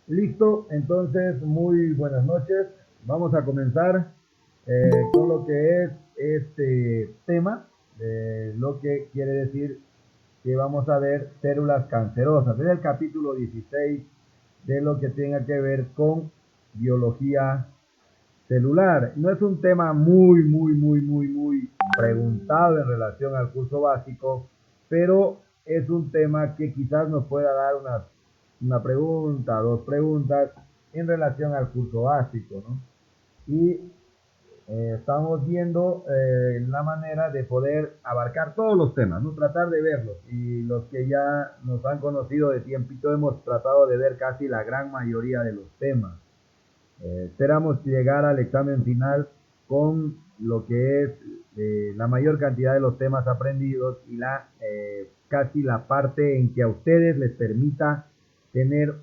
Listo, entonces muy buenas noches. Vamos a comenzar con lo que es este tema, lo que quiere decir que vamos a ver células cancerosas. Es el capítulo 16 de lo que tenga que ver con biología celular. No es un tema muy preguntado en relación al curso básico, pero es un tema que quizás nos pueda dar una pregunta, dos preguntas en relación al curso básico, ¿no? Y estamos viendo la manera de poder abarcar todos los temas, ¿no? Tratar de verlos. Y los que ya nos han conocido de tiempito hemos tratado de ver casi la gran mayoría de los temas. Esperamos llegar al examen final con lo que es la mayor cantidad de los temas aprendidos y casi la parte en que a ustedes les permita tener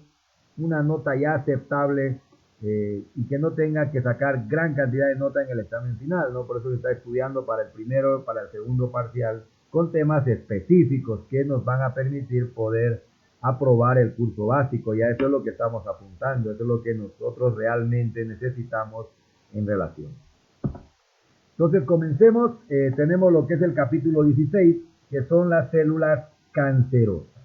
una nota ya aceptable y que no tenga que sacar gran cantidad de nota en el examen final, ¿no? Por eso se está estudiando para el primero, para el segundo parcial, con temas específicos que nos van a permitir poder aprobar el curso básico. Ya eso es lo que estamos apuntando, eso es lo que nosotros realmente necesitamos en relación. Entonces comencemos, tenemos lo que es el capítulo 16, que son las células cancerosas.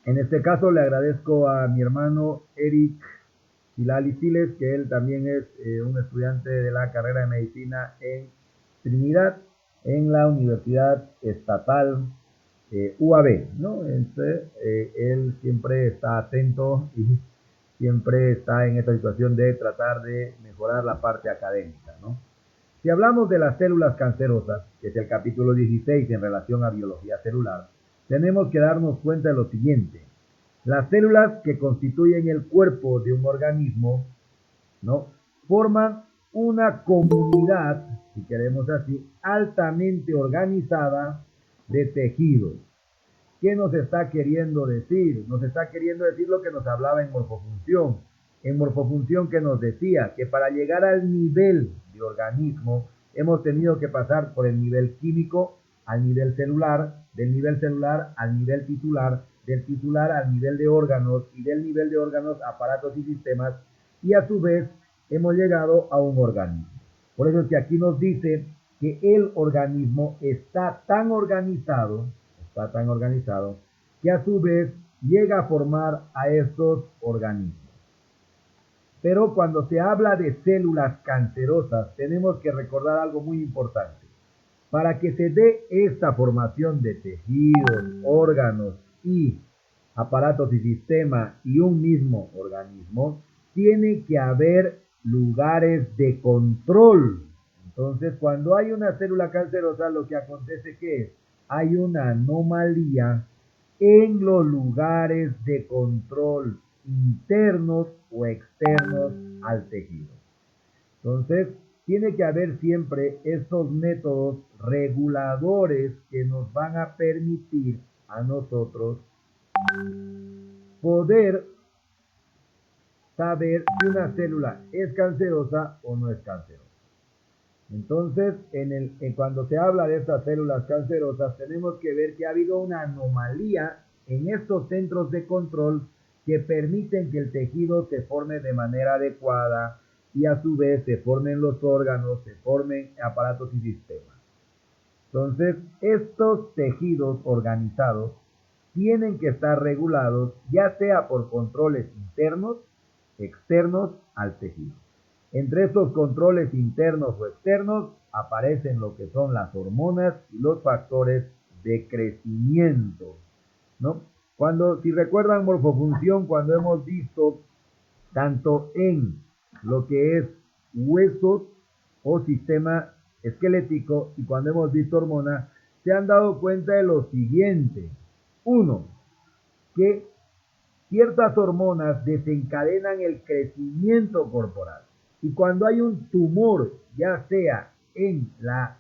En este caso le agradezco a mi hermano Eric Silali Siles, que él también es un estudiante de la carrera de medicina en Trinidad, en la Universidad Estatal UAB, ¿no? Entonces, él siempre está atento y siempre está en esta situación de tratar de mejorar la parte académica, ¿no? Si hablamos de las células cancerosas, que es el capítulo 16 en relación a biología celular, tenemos que darnos cuenta de lo siguiente. Las células que constituyen el cuerpo de un organismo, ¿no?, forman una comunidad, si queremos así, altamente organizada de tejidos. ¿Qué nos está queriendo decir? Nos está queriendo decir lo que nos hablaba en morfofunción. En morfofunción que nos decía que para llegar al nivel de organismo hemos tenido que pasar por el nivel químico al nivel celular, del nivel celular al nivel tisular, del tisular al nivel de órganos y del nivel de órganos aparatos y sistemas, y a su vez hemos llegado a un organismo. Por eso es que aquí nos dice que el organismo está tan organizado que a su vez llega a formar a estos organismos. Pero cuando se habla de células cancerosas, tenemos que recordar algo muy importante. Para que se dé esta formación de tejidos, órganos y aparatos y sistemas y un mismo organismo, tiene que haber lugares de control. Entonces, cuando hay una célula cancerosa, lo que acontece que es, hay una anomalía en los lugares de control internos o externos al tejido. Entonces, tiene que haber siempre estos métodos reguladores que nos van a permitir a nosotros poder saber si una célula es cancerosa o no es cancerosa. Entonces, cuando se habla de estas células cancerosas, tenemos que ver que ha habido una anomalía en estos centros de control que permiten que el tejido se forme de manera adecuada y a su vez se formen los órganos, se formen aparatos y sistemas. Entonces, estos tejidos organizados tienen que estar regulados, ya sea por controles internos, externos al tejido. Entre estos controles internos o externos aparecen lo que son las hormonas y los factores de crecimiento, ¿no? Si recuerdan morfofunción, cuando hemos visto tanto en lo que es huesos o sistema esquelético y cuando hemos visto hormonas, se han dado cuenta de lo siguiente. Uno, que ciertas hormonas desencadenan el crecimiento corporal. Y cuando hay un tumor, ya sea en la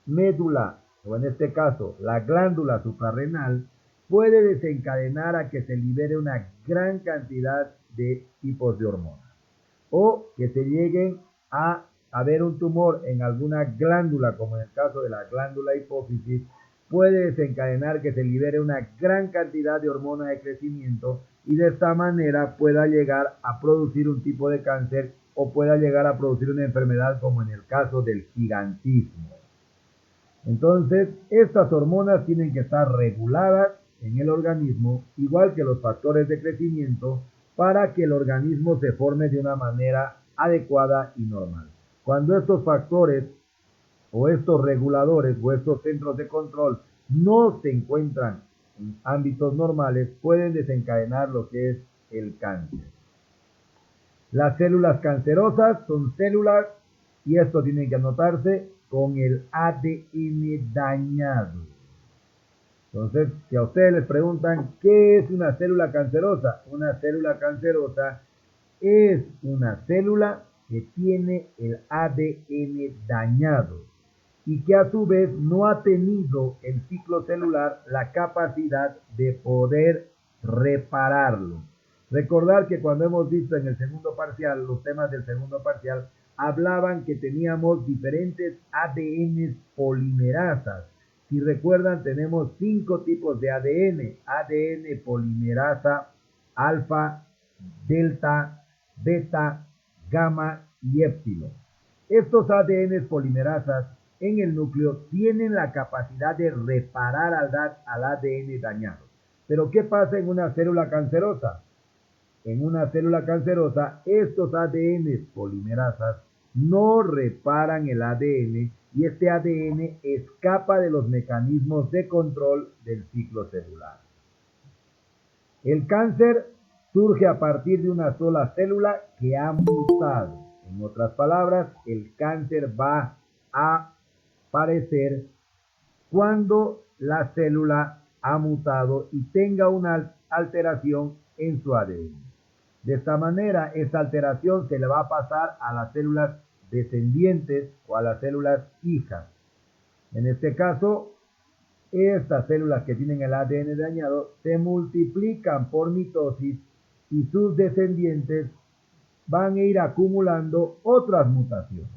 médula, o en este caso, la glándula suprarrenal, puede desencadenar a que se libere una gran cantidad de tipos de hormonas. O que se lleguen a haber un tumor en alguna glándula, como en el caso de la glándula hipófisis, puede desencadenar que se libere una gran cantidad de hormonas de crecimiento y de esta manera pueda llegar a producir un tipo de cáncer o pueda llegar a producir una enfermedad como en el caso del gigantismo. Entonces, estas hormonas tienen que estar reguladas en el organismo, igual que los factores de crecimiento, para que el organismo se forme de una manera adecuada y normal. Cuando estos factores o estos reguladores o estos centros de control no se encuentran en ámbitos normales, pueden desencadenar lo que es el cáncer. Las células cancerosas son células, y esto tiene que anotarse, con el ADN dañado. Entonces, si a ustedes les preguntan ¿qué es una célula cancerosa? Una célula cancerosa es una célula que tiene el ADN dañado y que a su vez no ha tenido el ciclo celular la capacidad de poder repararlo. Recordar que cuando hemos visto en el segundo parcial, los temas del segundo parcial, hablaban que teníamos diferentes ADN polimerasas. Si recuerdan, tenemos 5 tipos de ADN. ADN polimerasa alfa, delta, beta, gamma y épsilon. Estos ADN polimerasas en el núcleo tienen la capacidad de reparar al ADN dañado. Pero ¿qué pasa en una célula cancerosa? En una célula cancerosa, estos ADN polimerasas no reparan el ADN y este ADN escapa de los mecanismos de control del ciclo celular. El cáncer surge a partir de una sola célula que ha mutado. En otras palabras, el cáncer va a aparecer cuando la célula ha mutado y tenga una alteración en su ADN. De esta manera, esta alteración se le va a pasar a las células descendientes o a las células hijas. En este caso, estas células que tienen el ADN dañado se multiplican por mitosis y sus descendientes van a ir acumulando otras mutaciones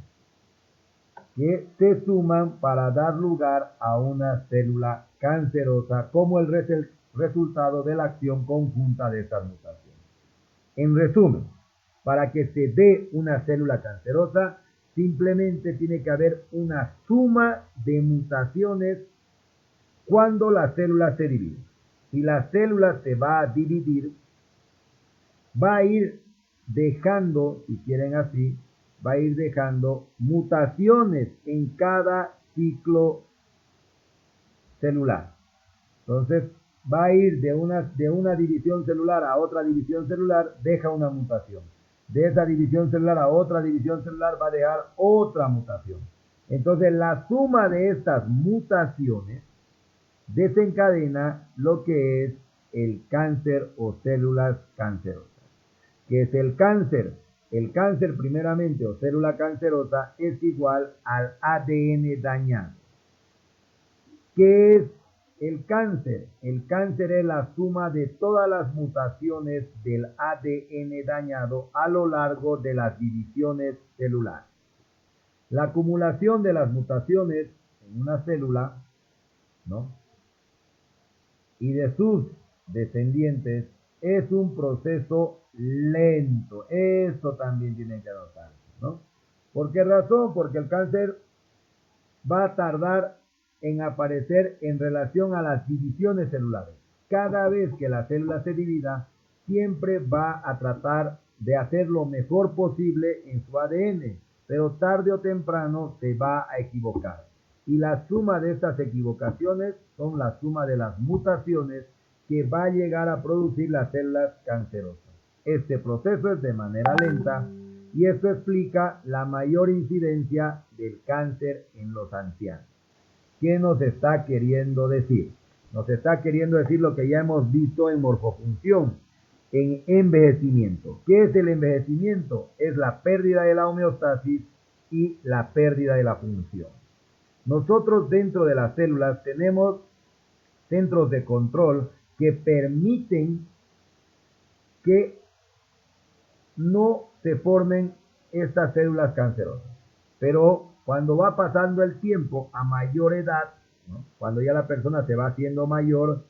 que se suman para dar lugar a una célula cancerosa como el resultado de la acción conjunta de estas mutaciones. En resumen, para que se dé una célula cancerosa, simplemente tiene que haber una suma de mutaciones cuando la célula se divide. Si la célula se va a dividir, va a ir dejando, si quieren así, va a ir dejando mutaciones en cada ciclo celular. Entonces, va a ir de una división celular a otra división celular, deja una mutación. De esa división celular a otra división celular va a dejar otra mutación. Entonces, la suma de estas mutaciones desencadena lo que es el cáncer o células cancerosas. ¿Qué es el cáncer? El cáncer, primeramente, o célula cancerosa, es igual al ADN dañado. ¿Qué es el cáncer? El cáncer es la suma de todas las mutaciones del ADN dañado a lo largo de las divisiones celulares. La acumulación de las mutaciones en una célula, ¿no?, y de sus descendientes es un proceso lento. Esto también tienen que anotarse, ¿no? ¿Por qué razón? Porque el cáncer va a tardar en aparecer en relación a las divisiones celulares. Cada vez que la célula se divida, siempre va a tratar de hacer lo mejor posible en su ADN, pero tarde o temprano se va a equivocar. Y la suma de estas equivocaciones son la suma de las mutaciones que va a llegar a producir las células cancerosas. Este proceso es de manera lenta y esto explica la mayor incidencia del cáncer en los ancianos. ¿Qué nos está queriendo decir? Nos está queriendo decir lo que ya hemos visto en morfofunción, en envejecimiento. ¿Qué es el envejecimiento? Es la pérdida de la homeostasis y la pérdida de la función. Nosotros dentro de las células tenemos centros de control que permiten que no se formen estas células cancerosas. Pero cuando va pasando el tiempo a mayor edad, ¿no?, cuando ya la persona se va haciendo mayor,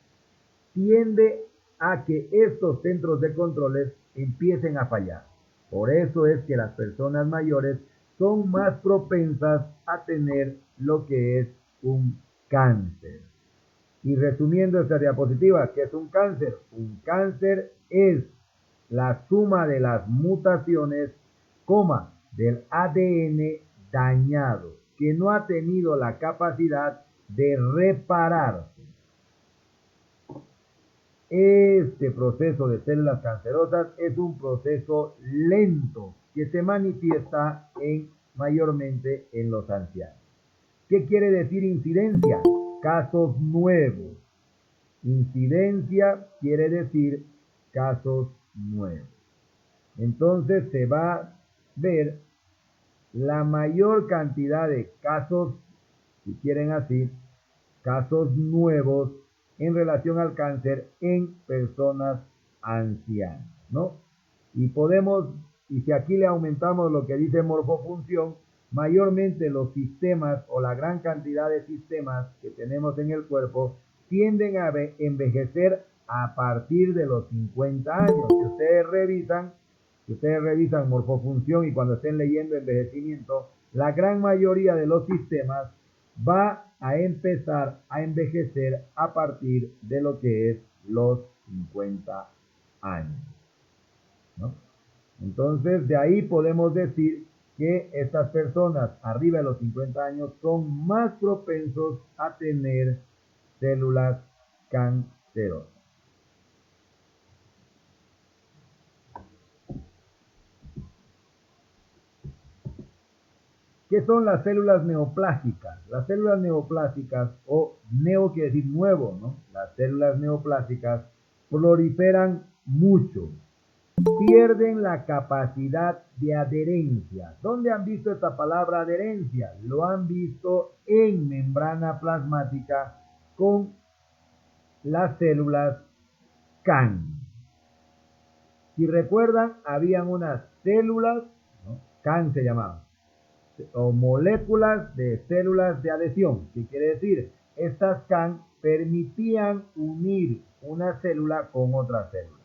tiende a que estos centros de controles empiecen a fallar. Por eso es que las personas mayores son más propensas a tener lo que es un cáncer. Y resumiendo esta diapositiva, ¿qué es un cáncer? Un cáncer es la suma de las mutaciones, del ADN dañado, que no ha tenido la capacidad de repararse. Este proceso de células cancerosas es un proceso lento que se manifiesta mayormente en los ancianos. ¿Qué quiere decir incidencia? Casos nuevos. Incidencia quiere decir casos nuevos. Entonces se va a ver la mayor cantidad de casos, si quieren así, casos nuevos en relación al cáncer en personas ancianas, ¿no? Y si aquí le aumentamos lo que dice morfofunción, mayormente los sistemas o la gran cantidad de sistemas que tenemos en el cuerpo tienden a envejecer a partir de los 50 años. Si ustedes revisan morfofunción y cuando estén leyendo envejecimiento, la gran mayoría de los sistemas va a empezar a envejecer a partir de lo que es los 50 años, ¿no? Entonces, de ahí podemos decir que estas personas arriba de los 50 años son más propensos a tener células cancerosas. ¿Qué son las células neoplásicas? Las células neoplásicas, o neo quiere decir nuevo, ¿no? Las células neoplásicas proliferan mucho, pierden la capacidad de adherencia. ¿Dónde han visto esta palabra adherencia? Lo han visto en membrana plasmática con las células CAN. Si recuerdan, habían unas células, ¿no? CAN se llamaban, o moléculas de células de adhesión. ¿Qué quiere decir? Estas CAN permitían unir una célula con otra célula.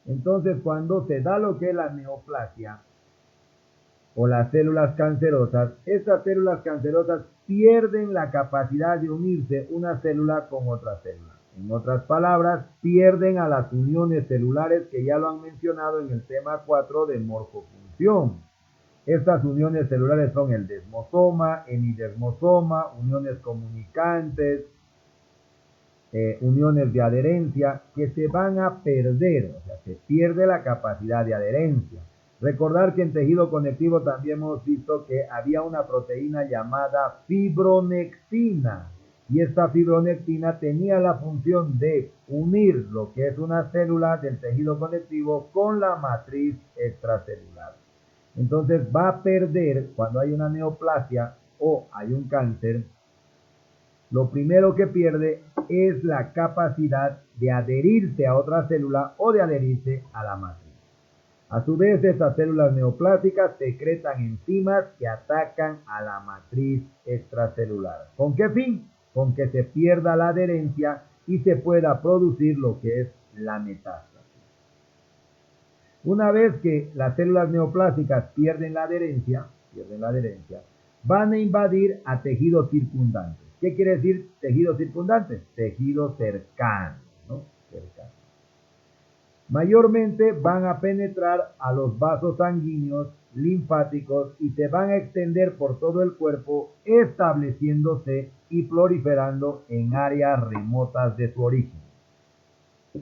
Entonces, cuando se da lo que es la neoplasia o las células cancerosas, estas células cancerosas pierden la capacidad de unirse una célula con otra célula. En otras palabras, pierden a las uniones celulares que ya lo han mencionado en el tema 4 de morfofunción. Estas uniones celulares son el desmosoma, hemidesmosoma, uniones comunicantes, uniones de adherencia que se van a perder, o sea, se pierde la capacidad de adherencia. Recordar que en tejido conectivo también hemos visto que había una proteína llamada fibronectina, y esta fibronectina tenía la función de unir lo que es una célula del tejido conectivo con la matriz extracelular. Entonces va a perder, cuando hay una neoplasia o hay un cáncer, lo primero que pierde es la capacidad de adherirse a otra célula o de adherirse a la matriz. A su vez, estas células neoplásicas secretan enzimas que atacan a la matriz extracelular. ¿Con qué fin? Con que se pierda la adherencia y se pueda producir lo que es la metástasis. Una vez que las células neoplásicas pierden la adherencia, van a invadir a tejidos circundantes. ¿Qué quiere decir tejidos circundantes? Tejidos cercanos, ¿no? Cercanos. Mayormente van a penetrar a los vasos sanguíneos, linfáticos y se van a extender por todo el cuerpo, estableciéndose y proliferando en áreas remotas de su origen,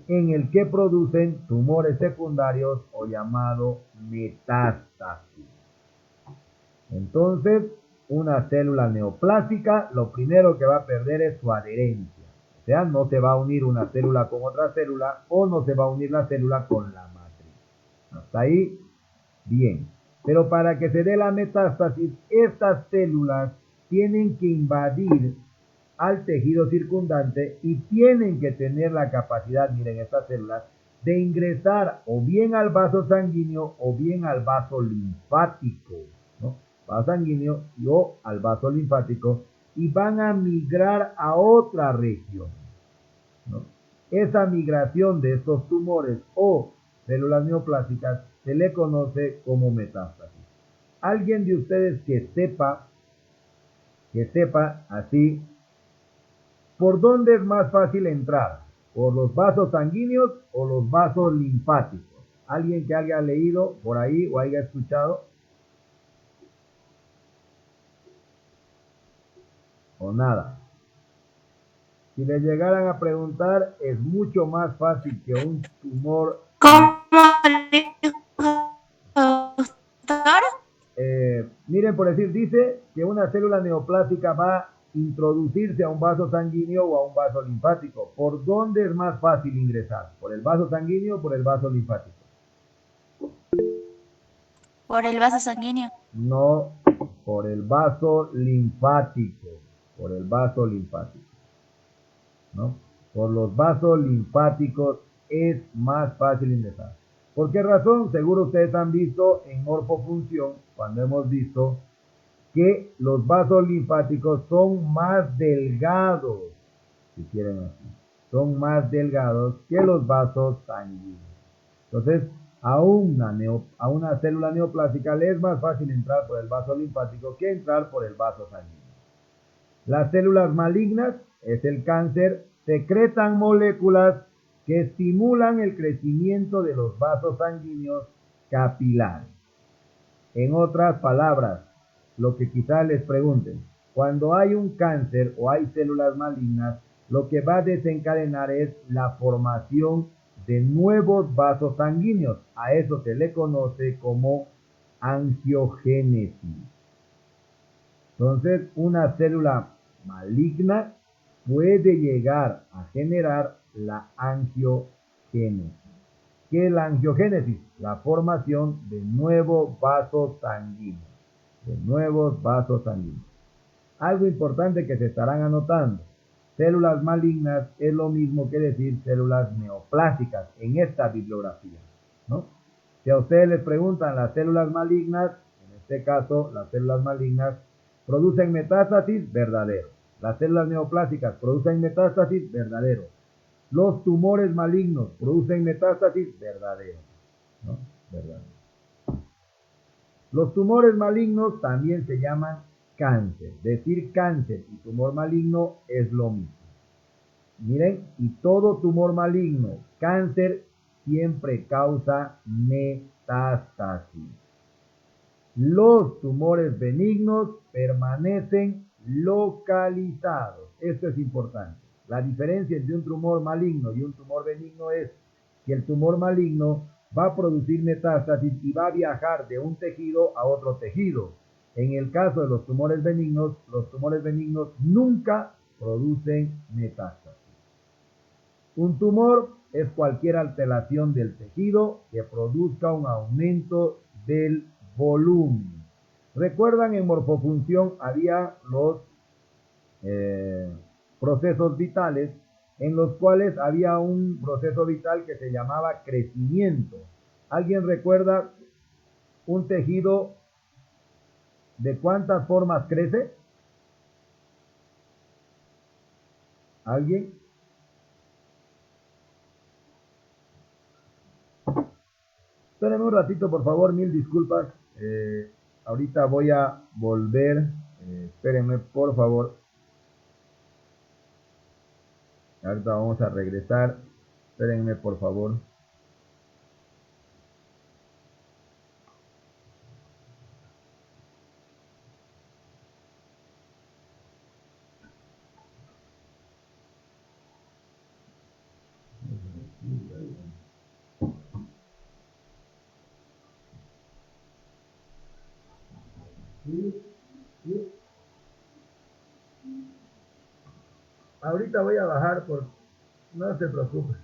en el que producen tumores secundarios o llamado metástasis. Entonces, una célula neoplásica, lo primero que va a perder es su adherencia. O sea, no se va a unir una célula con otra célula o no se va a unir la célula con la matriz. Hasta ahí, bien. Pero para que se dé la metástasis, estas células tienen que invadir al tejido circundante y tienen que tener la capacidad, miren estas células, de ingresar o bien al vaso sanguíneo o bien al vaso linfático, ¿no? Vaso sanguíneo o al vaso linfático, y van a migrar a otra región, ¿no? Esa migración de estos tumores o células neoplásicas se le conoce como metástasis. Alguien de ustedes que sepa así, ¿por dónde es más fácil entrar? ¿Por los vasos sanguíneos o los vasos linfáticos? ¿Alguien que haya leído por ahí o haya escuchado? ¿O nada? Si le llegaran a preguntar, es mucho más fácil que un tumor. ¿Cómo dijo, doctor? Miren, por decir, dice que una célula neoplásica va a introducirse a un vaso sanguíneo o a un vaso linfático. ¿Por dónde es más fácil ingresar? ¿Por el vaso sanguíneo o por el vaso linfático? Por el vaso sanguíneo. No, por el vaso linfático. Por el vaso linfático, ¿no? Por los vasos linfáticos es más fácil ingresar. ¿Por qué razón? Seguro ustedes han visto en morfofunción, cuando hemos visto que los vasos linfáticos son más delgados, si quieren así, son más delgados que los vasos sanguíneos. Entonces, a una célula neoplásica le es más fácil entrar por el vaso linfático que entrar por el vaso sanguíneo. Las células malignas, es el cáncer, secretan moléculas que estimulan el crecimiento de los vasos sanguíneos capilares. En otras palabras, lo que quizás les pregunten, cuando hay un cáncer o hay células malignas, lo que va a desencadenar es la formación de nuevos vasos sanguíneos. A eso se le conoce como angiogénesis. Entonces, una célula maligna puede llegar a generar la angiogénesis. ¿Qué es la angiogénesis? La formación de nuevos vasos sanguíneos. De nuevos vasos sanguíneos. Algo importante que se estarán anotando. Células malignas es lo mismo que decir células neoplásicas en esta bibliografía, ¿no? Si a ustedes les preguntan las células malignas, en este caso las células malignas producen metástasis, verdadero. Las células neoplásicas producen metástasis, verdadero. Los tumores malignos producen metástasis, verdadero, ¿no? Verdadero. Los tumores malignos también se llaman cáncer. Decir cáncer y tumor maligno es lo mismo. Miren, y todo tumor maligno, cáncer, siempre causa metástasis. Los tumores benignos permanecen localizados. Esto es importante. La diferencia entre un tumor maligno y un tumor benigno es que el tumor maligno va a producir metástasis y va a viajar de un tejido a otro tejido. En el caso de los tumores benignos nunca producen metástasis. Un tumor es cualquier alteración del tejido que produzca un aumento del volumen. ¿Recuerdan en morfofunción había los procesos vitales en los cuales había un proceso vital que se llamaba crecimiento? ¿Alguien recuerda un tejido de cuántas formas crece? ¿Alguien? Espérenme un ratito, por favor, mil disculpas. Ahorita voy a volver. Espérenme, por favor. Ahorita vamos a regresar. Espérenme, por favor. Ahorita voy a bajar, no se preocupe.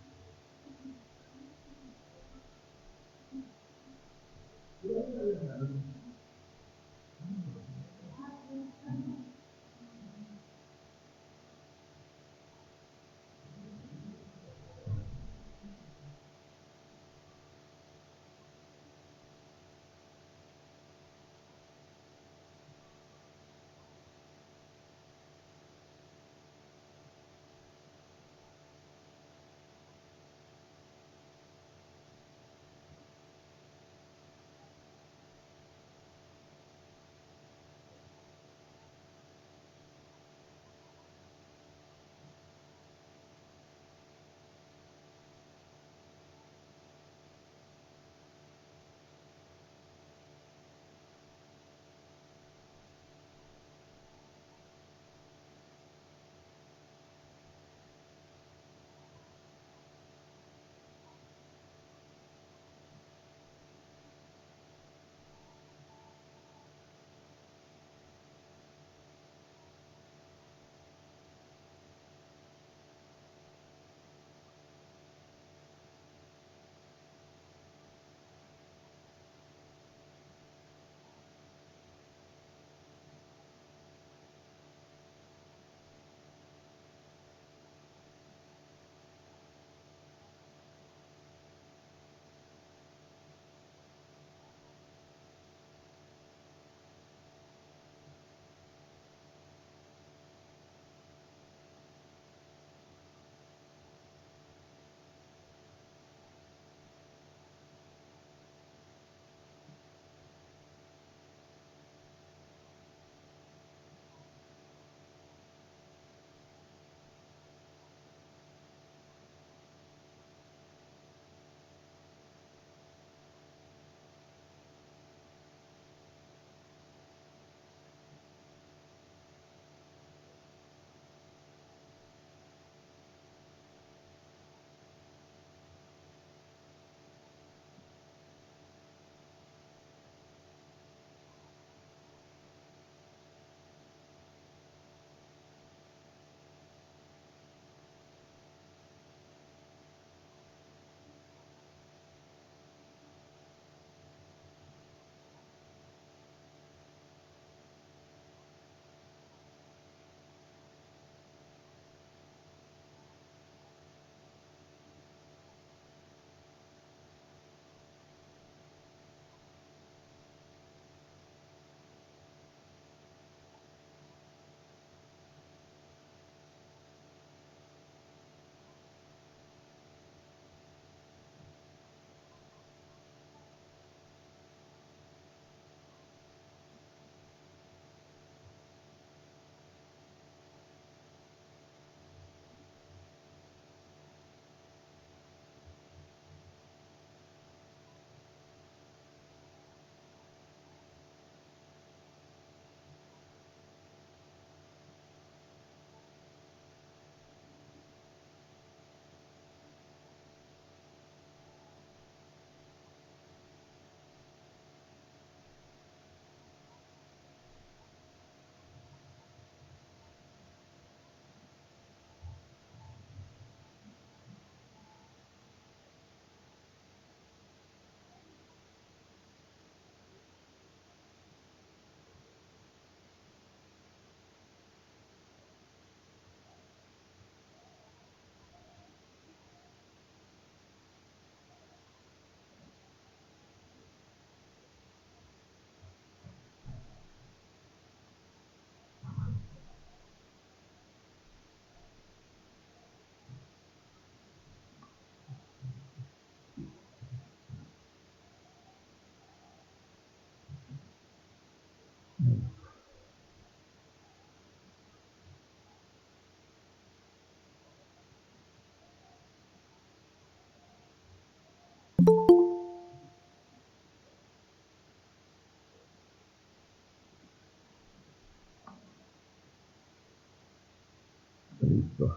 Listo.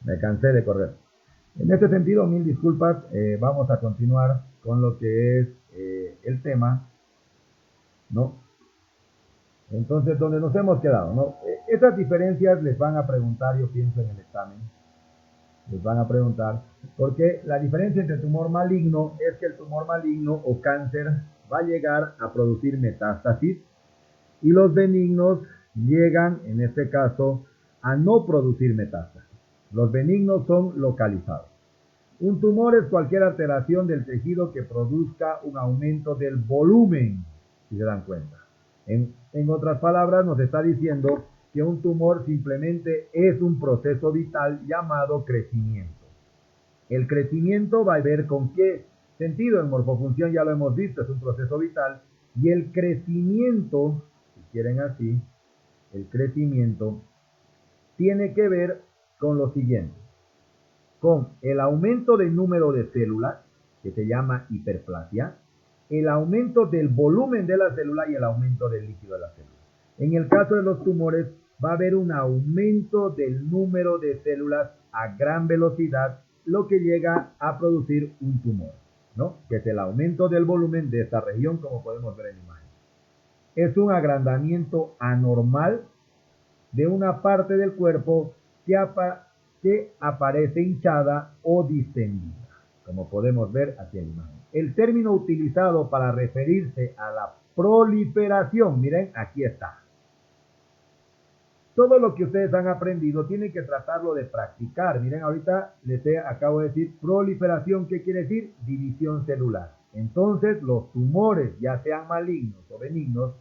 Me cansé de correr. En este sentido, mil disculpas. Vamos a continuar con lo que es el tema, ¿no? Entonces, donde nos hemos quedado, ¿no? Estas diferencias les van a preguntar, yo pienso, en el examen. Les van a preguntar, porque la diferencia entre tumor maligno es que el tumor maligno o cáncer va a llegar a producir metástasis y los benignos llegan, en este caso, a no producir metástasis. Los benignos son localizados. Un tumor es cualquier alteración del tejido que produzca un aumento del volumen, si se dan cuenta. En otras palabras, nos está diciendo que un tumor simplemente es un proceso vital llamado crecimiento. El crecimiento va a ver con qué sentido. En morfofunción ya lo hemos visto, es un proceso vital. Y el crecimiento, si quieren así, el crecimiento tiene que ver con lo siguiente: con el aumento del número de células, que se llama hiperplasia, el aumento del volumen de la célula y el aumento del líquido de la célula. En el caso de los tumores, va a haber un aumento del número de células a gran velocidad, lo que llega a producir un tumor, ¿no? Que es el aumento del volumen de esta región, como podemos ver en la imagen. Es un agrandamiento anormal de una parte del cuerpo que aparece hinchada o distendida, como podemos ver aquí en la imagen. El término utilizado para referirse a la proliferación, miren, aquí está. Todo lo que ustedes han aprendido tienen que tratarlo de practicar. Miren, ahorita acabo de decir proliferación. ¿Qué quiere decir? División celular. Entonces, los tumores, ya sean malignos o benignos,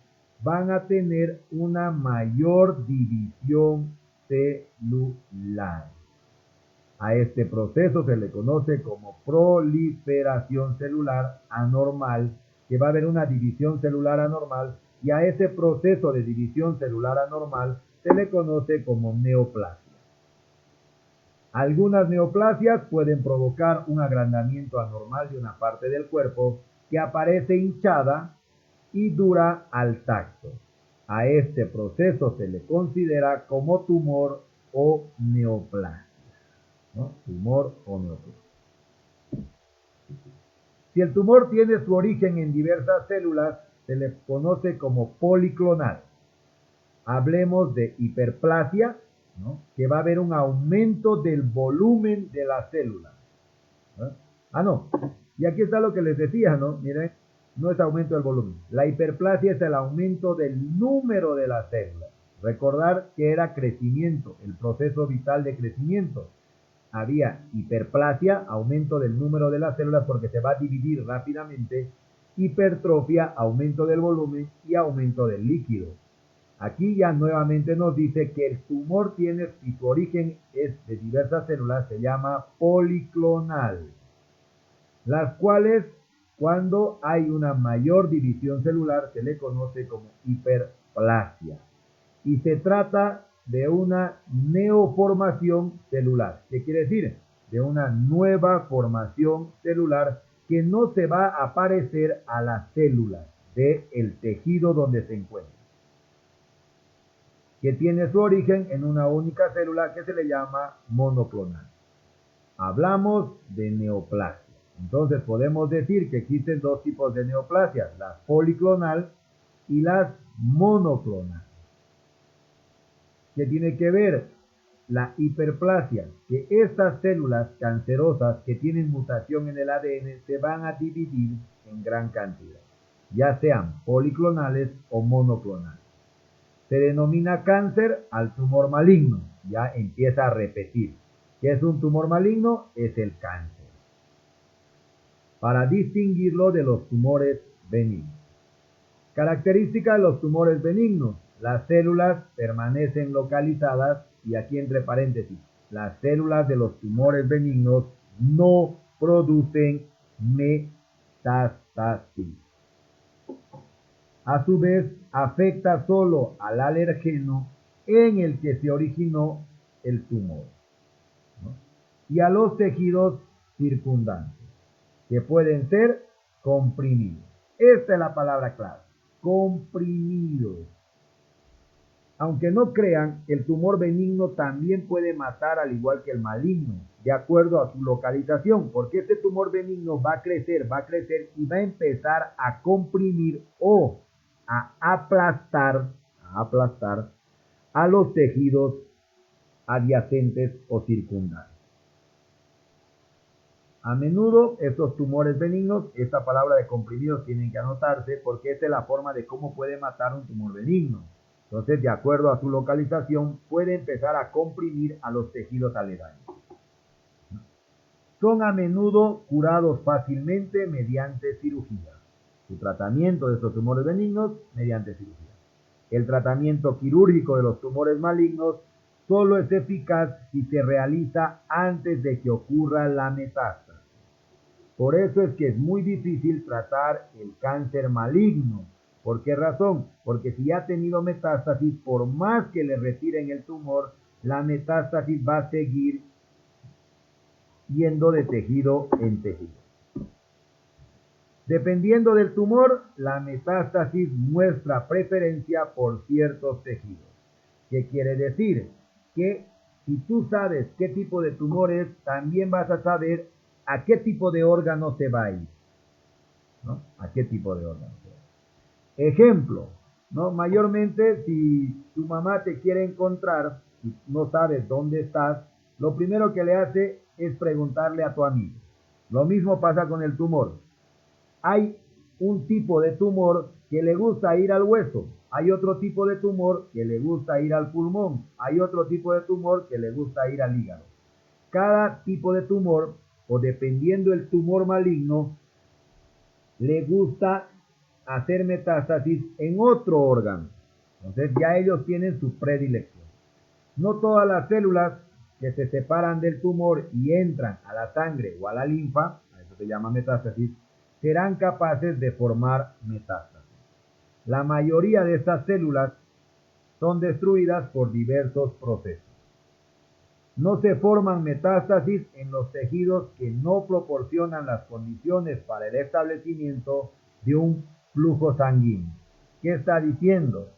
van a tener una mayor división celular. A este proceso se le conoce como proliferación celular anormal, que va a haber una división celular anormal, y a ese proceso de división celular anormal se le conoce como neoplasia. Algunas neoplasias pueden provocar un agrandamiento anormal de una parte del cuerpo que aparece hinchada y dura al tacto. A este proceso se le considera como tumor o neoplasia, ¿no? Tumor o neoplasia. Si el tumor tiene su origen en diversas células, se le conoce como policlonal. Hablemos de hiperplasia, ¿no? Que va a haber un aumento del volumen de la célula, ¿no? No. Y aquí está lo que les decía, ¿no? Miren, no es aumento del volumen. La hiperplasia es el aumento del número de las células. Recordar que era crecimiento, el proceso vital de crecimiento. Había hiperplasia, aumento del número de las células porque se va a dividir rápidamente. Hipertrofia, aumento del volumen y aumento del líquido. Aquí ya nuevamente nos dice que el tumor tiene, si su origen es de diversas células, se llama policlonal, las cuales, cuando hay una mayor división celular, se le conoce como hiperplasia. Y se trata de una neoformación celular. ¿Qué quiere decir? De una nueva formación celular que no se va a parecer a las células del tejido donde se encuentra, que tiene su origen en una única célula que se le llama monoclonal. Hablamos de neoplasia. Entonces podemos decir que existen dos tipos de neoplasias, la policlonal y las monoclonales. ¿Qué tiene que ver? La hiperplasia, que estas células cancerosas que tienen mutación en el ADN se van a dividir en gran cantidad, ya sean policlonales o monoclonales. Se denomina cáncer al tumor maligno. Ya empieza a repetir. ¿Qué es un tumor maligno? Es el cáncer. Para distinguirlo de los tumores benignos. Característica de los tumores benignos. Las células permanecen localizadas, y aquí entre paréntesis, las células de los tumores benignos no producen metástasis. A su vez, afecta solo al alergeno en el que se originó el tumor, ¿no? y a los tejidos circundantes, que pueden ser comprimidos. Esta es la palabra clave, comprimidos. Aunque no crean, el tumor benigno también puede matar al igual que el maligno, de acuerdo a su localización, porque este tumor benigno va a crecer y va a empezar a comprimir o a aplastar a los tejidos adyacentes o circundantes. A menudo estos tumores benignos, esta palabra de comprimidos tienen que anotarse porque esta es la forma de cómo puede matar un tumor benigno. Entonces, de acuerdo a su localización, puede empezar a comprimir a los tejidos aledaños. Son a menudo curados fácilmente mediante cirugía. Su tratamiento de estos tumores benignos mediante cirugía. El tratamiento quirúrgico de los tumores malignos solo es eficaz si se realiza antes de que ocurra la metástasis. Por eso es que es muy difícil tratar el cáncer maligno. ¿Por qué razón? Porque si ha tenido metástasis, por más que le retiren el tumor, la metástasis va a seguir yendo de tejido en tejido. Dependiendo del tumor, la metástasis muestra preferencia por ciertos tejidos. ¿Qué quiere decir? Que si tú sabes qué tipo de tumor es, también vas a saber a qué tipo de órgano se va a ir, ¿no? A qué tipo de órgano se va a ir. Ejemplo, ¿no? Mayormente, si tu mamá te quiere encontrar y no sabes dónde estás, lo primero que le hace es preguntarle a tu amigo. Lo mismo pasa con el tumor. Hay un tipo de tumor que le gusta ir al hueso, hay otro tipo de tumor que le gusta ir al pulmón, hay otro tipo de tumor que le gusta ir al hígado. Cada tipo de tumor, o dependiendo del tumor maligno, le gusta hacer metástasis en otro órgano. Entonces ya ellos tienen su predilección. No todas las células que se separan del tumor y entran a la sangre o a la linfa, a eso se llama metástasis, serán capaces de formar metástasis. La mayoría de estas células son destruidas por diversos procesos. No se forman metástasis en los tejidos que no proporcionan las condiciones para el establecimiento de un flujo sanguíneo. ¿Qué está diciendo?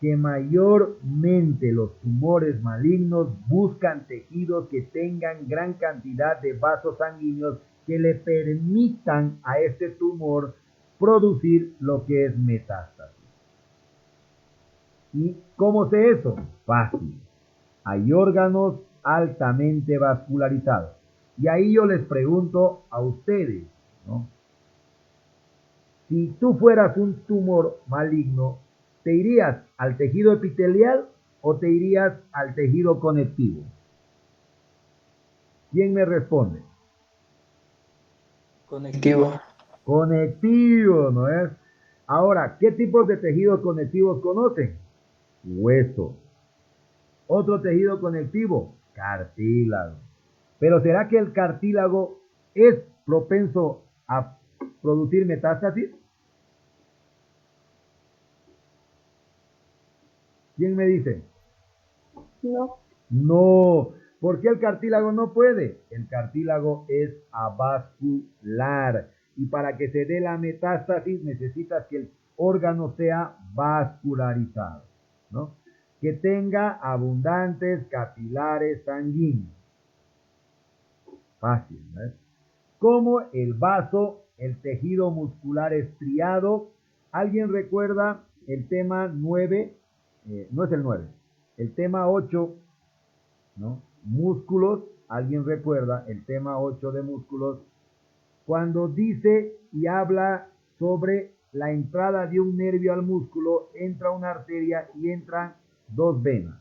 Que mayormente los tumores malignos buscan tejidos que tengan gran cantidad de vasos sanguíneos que le permitan a este tumor producir lo que es metástasis. ¿Y cómo sé eso? Fácil. Hay órganos altamente vascularizados. Y ahí yo les pregunto a ustedes, ¿no? Si tú fueras un tumor maligno, ¿te irías al tejido epitelial o te irías al tejido conectivo? ¿Quién me responde? Conectivo. Conectivo, ¿no es? Ahora, ¿qué tipos de tejidos conectivos conocen? Hueso. Otro tejido conectivo, cartílago. Pero ¿será que el cartílago es propenso a producir metástasis? ¿Quién me dice? No. No. ¿Por qué el cartílago no puede? El cartílago es avascular. Y para que se dé la metástasis necesitas que el órgano sea vascularizado, ¿no? Que tenga abundantes capilares sanguíneos. Fácil, ¿no? Como el vaso, el tejido muscular estriado. ¿Alguien recuerda el tema 9? No es el 9. El tema 8, ¿no? Músculos. ¿Alguien recuerda el tema 8 de músculos? Cuando dice y habla sobre la entrada de un nervio al músculo, entra una arteria y entran dos venas.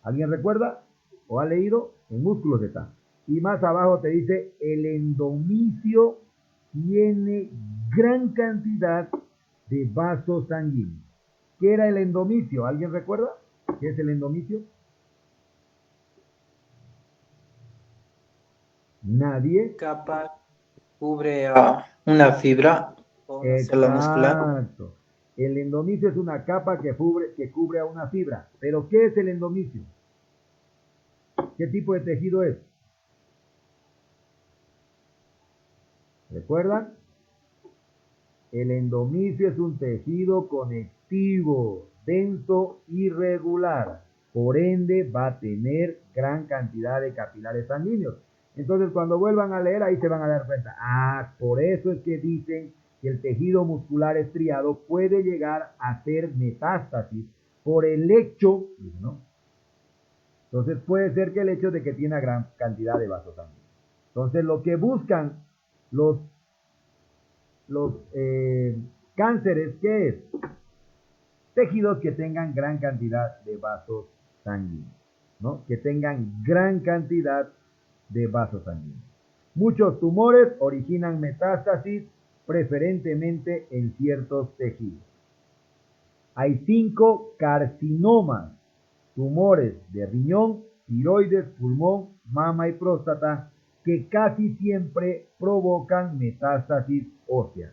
¿Alguien recuerda? ¿O ha leído? En músculos está. Y más abajo te dice, el endomicio tiene gran cantidad de vasos sanguíneos. ¿Qué era el endomicio? ¿Alguien recuerda? ¿Qué es el endomicio? Nadie. Capa cubre a una fibra o una célula muscular. Exacto. El endomicio es una capa que cubre a una fibra. ¿Pero qué es el endomicio? ¿Qué tipo de tejido es? ¿Recuerdan? El endometrio es un tejido conectivo, denso y regular. Por ende, va a tener gran cantidad de capilares sanguíneos. Entonces, cuando vuelvan a leer, ahí se van a dar cuenta. Ah, por eso es que dicen que el tejido muscular estriado puede llegar a hacer metástasis por el hecho, ¿no? Entonces, puede ser que el hecho de que tiene gran cantidad de vasos sanguíneos. Entonces, lo que buscan los cánceres, ¿qué es? Tejidos que tengan gran cantidad de vasos sanguíneos, ¿no? Que tengan gran cantidad de vasos sanguíneos. Muchos tumores originan metástasis, preferentemente en ciertos tejidos. Hay 5 carcinomas, tumores de riñón, tiroides, pulmón, mama y próstata, que casi siempre provocan metástasis ósea.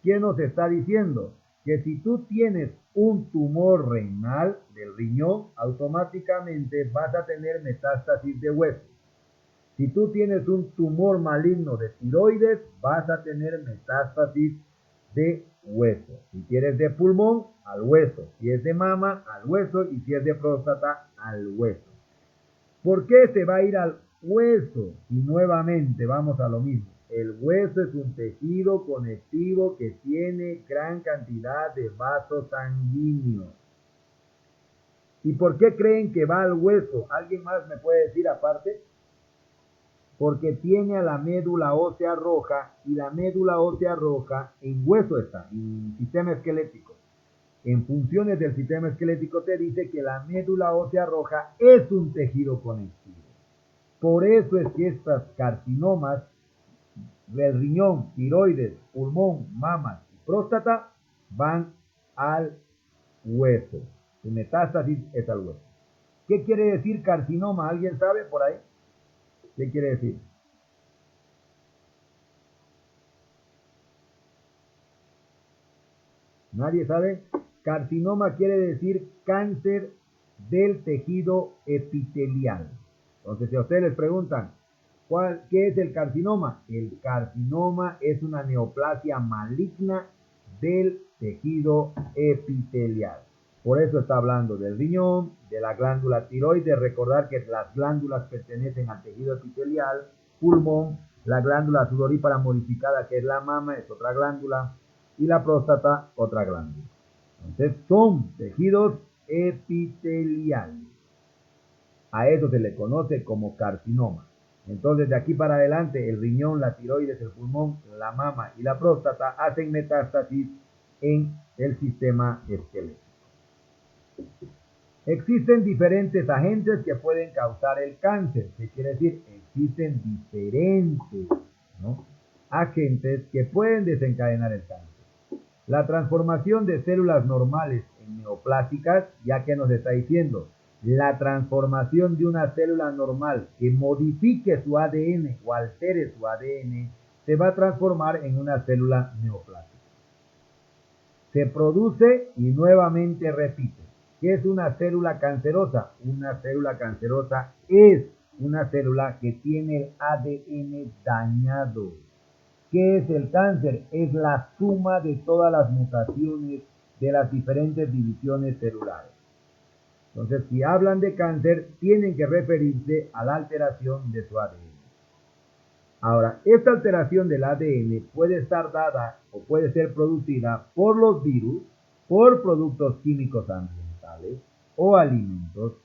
¿Qué nos está diciendo? Que si tú tienes un tumor renal del riñón, automáticamente vas a tener metástasis de hueso. Si tú tienes un tumor maligno de tiroides, vas a tener metástasis de hueso. Si quieres de pulmón, al hueso. Si es de mama, al hueso. Y si es de próstata, al hueso. ¿Por qué se va a ir al hueso? Y nuevamente vamos a lo mismo. El hueso es un tejido conectivo que tiene gran cantidad de vasos sanguíneos. ¿Y por qué creen que va al hueso? ¿Alguien más me puede decir aparte? Porque tiene a la médula ósea roja, y la médula ósea roja en hueso está, en sistema esquelético. En funciones del sistema esquelético te dice que la médula ósea roja es un tejido conectivo. Por eso es que estas carcinomas del riñón, tiroides, pulmón, mama y próstata van al hueso. Su metástasis es al hueso. ¿Qué quiere decir carcinoma? ¿Alguien sabe por ahí? ¿Qué quiere decir? ¿Nadie sabe? Carcinoma quiere decir cáncer del tejido epitelial. Entonces, si a ustedes les preguntan, ¿qué es el carcinoma? El carcinoma es una neoplasia maligna del tejido epitelial. Por eso está hablando del riñón, de la glándula tiroides. Recordar que las glándulas pertenecen al tejido epitelial, pulmón, la glándula sudorípara modificada, que es la mama, es otra glándula, y la próstata, otra glándula. Entonces, son tejidos epiteliales. A eso se le conoce como carcinoma. Entonces, de aquí para adelante, el riñón, la tiroides, el pulmón, la mama y la próstata hacen metástasis en el sistema esquelético. Existen diferentes agentes que pueden causar el cáncer. ¿Qué quiere decir? Existen diferentes, ¿no?, agentes que pueden desencadenar el cáncer. La transformación de células normales en neoplásicas, ya que nos está diciendo, la transformación de una célula normal que modifique su ADN o altere su ADN, se va a transformar en una célula neoplásica. Se produce y nuevamente repite. ¿Qué es una célula cancerosa? Una célula cancerosa es una célula que tiene el ADN dañado. ¿Qué es el cáncer? Es la suma de todas las mutaciones de las diferentes divisiones celulares. Entonces, si hablan de cáncer, tienen que referirse a la alteración de su ADN. Ahora, esta alteración del ADN puede estar dada o puede ser producida por los virus, por productos químicos ambientales o alimentos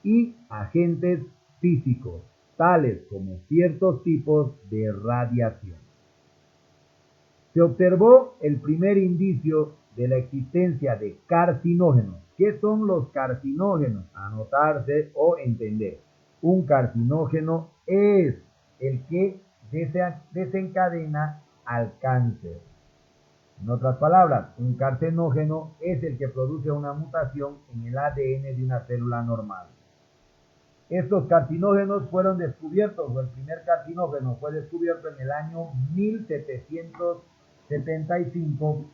y agentes físicos, tales como ciertos tipos de radiación. Se observó el primer indicio de la existencia de carcinógenos. ¿Qué son los carcinógenos? Anotarse o entender. Un carcinógeno es el que desencadena al cáncer. En otras palabras, un carcinógeno es el que produce una mutación en el ADN de una célula normal. Estos carcinógenos fueron descubiertos, o el primer carcinógeno fue descubierto en el año 1775,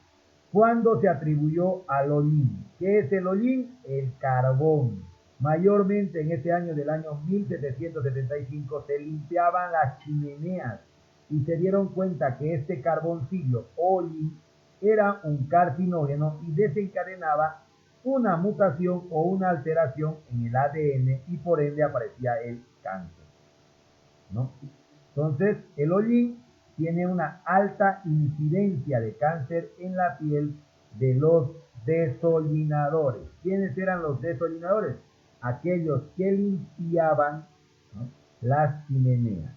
cuando se atribuyó al hollín. ¿Qué es el hollín? El carbón. Mayormente en ese año del año 1775 se limpiaban las chimeneas y se dieron cuenta que este carboncillo Olin era un carcinógeno y desencadenaba una mutación o una alteración en el ADN y por ende aparecía el cáncer, ¿no? Entonces, el Olin tiene una alta incidencia de cáncer en la piel de los desolinadores. ¿Quiénes eran los desolinadores? Aquellos que limpiaban, ¿no?, las chimeneas.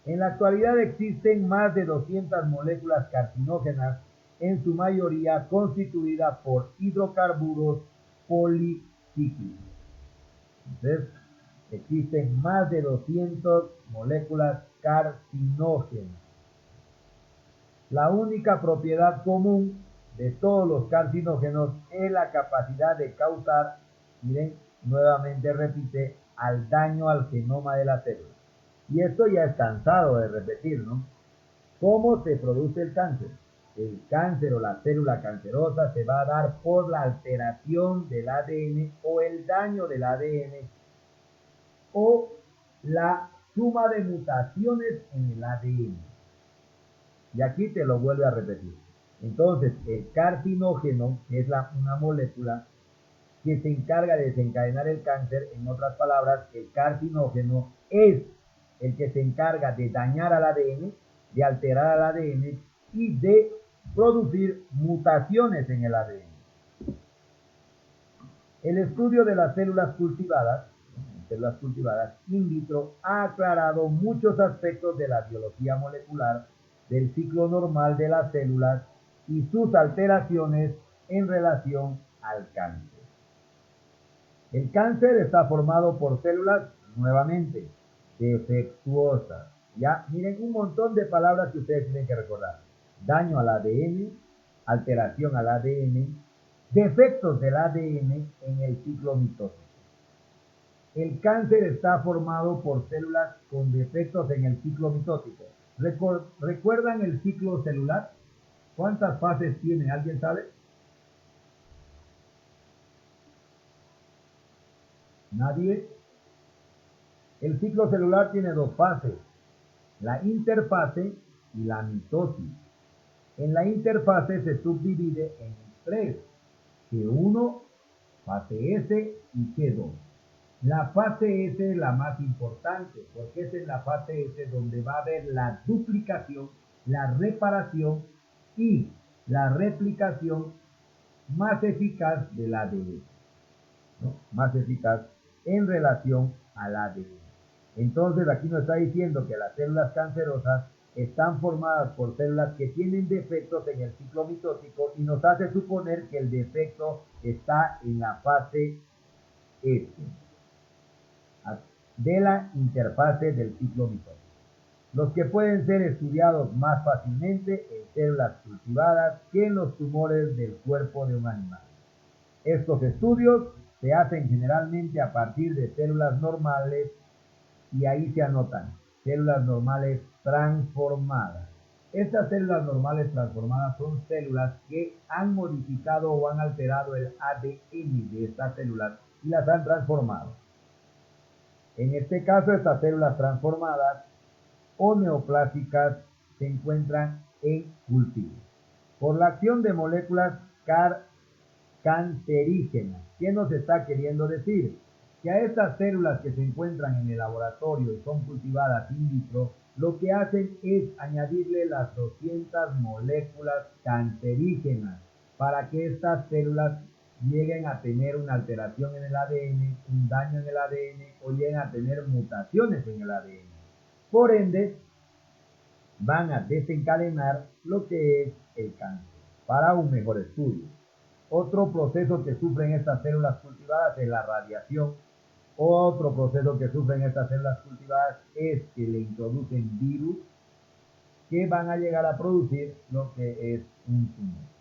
En la actualidad existen más de 200 moléculas carcinógenas, en su mayoría constituidas por hidrocarburos policíclicos. Entonces, existen más de 200 moléculas carcinógenas. La única propiedad común de todos los carcinógenos es la capacidad de causar, miren, nuevamente repite, al daño al genoma de la célula. Y esto ya es cansado de repetir, ¿no? ¿Cómo se produce el cáncer? El cáncer o la célula cancerosa se va a dar por la alteración del ADN o el daño del ADN o la suma de mutaciones en el ADN. Y aquí te lo vuelve a repetir. Entonces, el carcinógeno, que es una molécula que se encarga de desencadenar el cáncer, en otras palabras, el carcinógeno es el que se encarga de dañar al ADN, de alterar al ADN y de producir mutaciones en el ADN. El estudio de las células cultivadas in vitro ha aclarado muchos aspectos de la biología molecular del ciclo normal de las células y sus alteraciones en relación al cáncer. El cáncer está formado por células, nuevamente, defectuosas. Ya, miren un montón de palabras que ustedes tienen que recordar. Daño al ADN, alteración al ADN, defectos del ADN en el ciclo mitótico. El cáncer está formado por células con defectos en el ciclo mitótico. ¿Recuerdan el ciclo celular? ¿Cuántas fases tiene? ¿Alguien sabe? ¿Nadie? El ciclo celular tiene dos fases, la interfase y la mitosis. En la interfase se subdivide en tres, G1, fase S y G2. La fase S es la más importante, porque es en la fase S donde va a haber la duplicación, la reparación y la replicación más eficaz del ADN, ¿no? Más eficaz en relación al ADN. Entonces aquí nos está diciendo que las células cancerosas están formadas por células que tienen defectos en el ciclo mitótico y nos hace suponer que el defecto está en la fase S de la interfase del ciclo mitótico. Los que pueden ser estudiados más fácilmente en células cultivadas que en los tumores del cuerpo de un animal. Estos estudios se hacen generalmente a partir de células normales y ahí se anotan células normales transformadas. Estas células normales transformadas son células que han modificado o han alterado el ADN de estas células y las han transformado. En este caso, estas células transformadas o neoplásicas se encuentran en cultivo por la acción de moléculas cancerígenas. ¿Qué nos está queriendo decir? Que a estas células que se encuentran en el laboratorio y son cultivadas in vitro, lo que hacen es añadirle las 200 moléculas cancerígenas para que estas células lleguen a tener una alteración en el ADN, un daño en el ADN o lleguen a tener mutaciones en el ADN. Por ende, van a desencadenar lo que es el cáncer para un mejor estudio. Otro proceso que sufren estas células cultivadas es la radiación. Otro proceso que sufren estas células cultivadas es que le introducen virus que van a llegar a producir lo que es un tumor.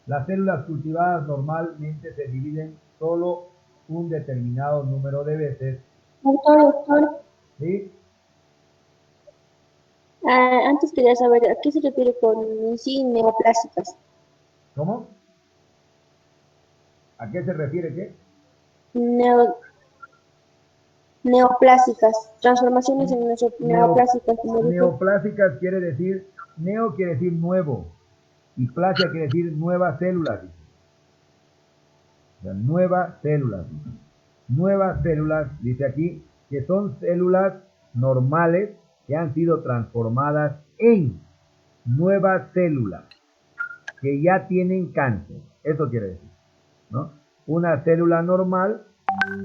Las células cultivadas normalmente se dividen solo un determinado número de veces. Doctor, ¿Sí? antes quería saber a qué se refiere con sí neoplásicas. ¿Cómo? ¿A qué se refiere qué? Neo, Neoplásicas. Transformaciones en neoplásicas, como dijo. Neoplásicas quiere decir, neo quiere decir nuevo, y plasia quiere decir nuevas células. O sea, nuevas células. Nuevas células, dice aquí, que son células normales que han sido transformadas en nuevas células que ya tienen cáncer. Eso quiere decir, ¿no? Una célula normal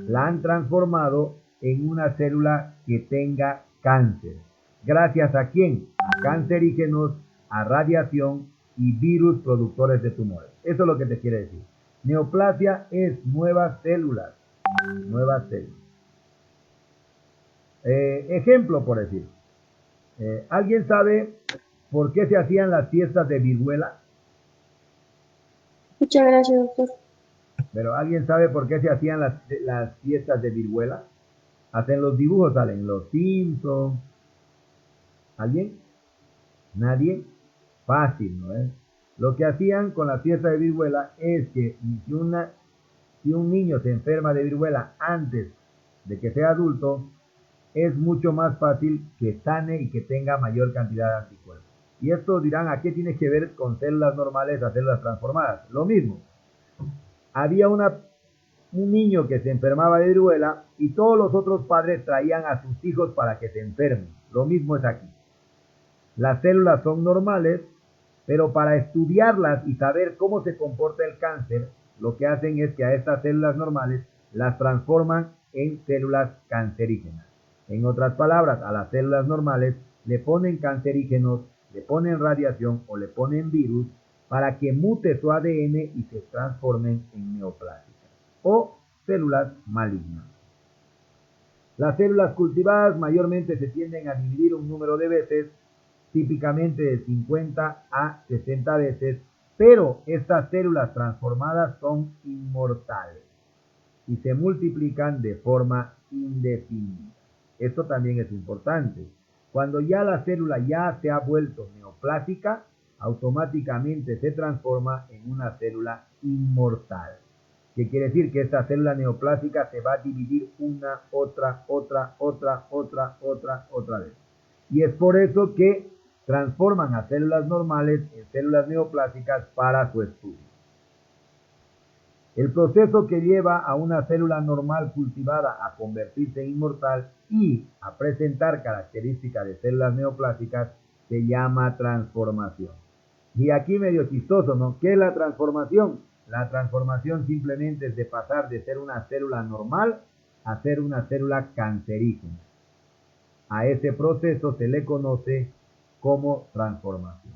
la han transformado en una célula que tenga cáncer. ¿Gracias a quién? A cancerígenos, a radiación y virus productores de tumores. Eso es lo que te quiere decir. Neoplasia es nuevas células. Nuevas células. Ejemplo, por decir. ¿Alguien sabe por qué se hacían las fiestas de viruela? Muchas gracias, doctor. Pero ¿alguien sabe por qué se hacían las fiestas de viruela? Hasta en los dibujos salen los Simpsons. ¿Alguien? ¿Nadie? Fácil, ¿no es? Lo que hacían con la fiesta de viruela es que si un niño se enferma de viruela antes de que sea adulto, es mucho más fácil que sane y que tenga mayor cantidad de anticuerpos. Y esto dirán, ¿a qué tiene que ver con células normales a células transformadas? Lo mismo. Había un niño que se enfermaba de viruela y todos los otros padres traían a sus hijos para que se enfermen. Lo mismo es aquí. Las células son normales, pero para estudiarlas y saber cómo se comporta el cáncer, lo que hacen es que a estas células normales las transforman en células cancerígenas. En otras palabras, a las células normales le ponen cancerígenos, le ponen radiación o le ponen virus para que mute su ADN y se transformen en neoplásicas o células malignas. Las células cultivadas mayormente se tienden a dividir un número de veces, típicamente de 50 a 60 veces, pero estas células transformadas son inmortales y se multiplican de forma indefinida. Esto también es importante. Cuando ya la célula ya se ha vuelto neoplásica, automáticamente se transforma en una célula inmortal. ¿Qué quiere decir? Que esta célula neoplásica se va a dividir una, otra vez. Y es por eso que transforman a células normales en células neoplásicas para su estudio. El proceso que lleva a una célula normal cultivada a convertirse en inmortal y a presentar características de células neoplásicas se llama transformación. Y aquí medio chistoso, ¿no? ¿Qué es la transformación? La transformación simplemente es de pasar de ser una célula normal a ser una célula cancerígena. A ese proceso se le conoce como transformación.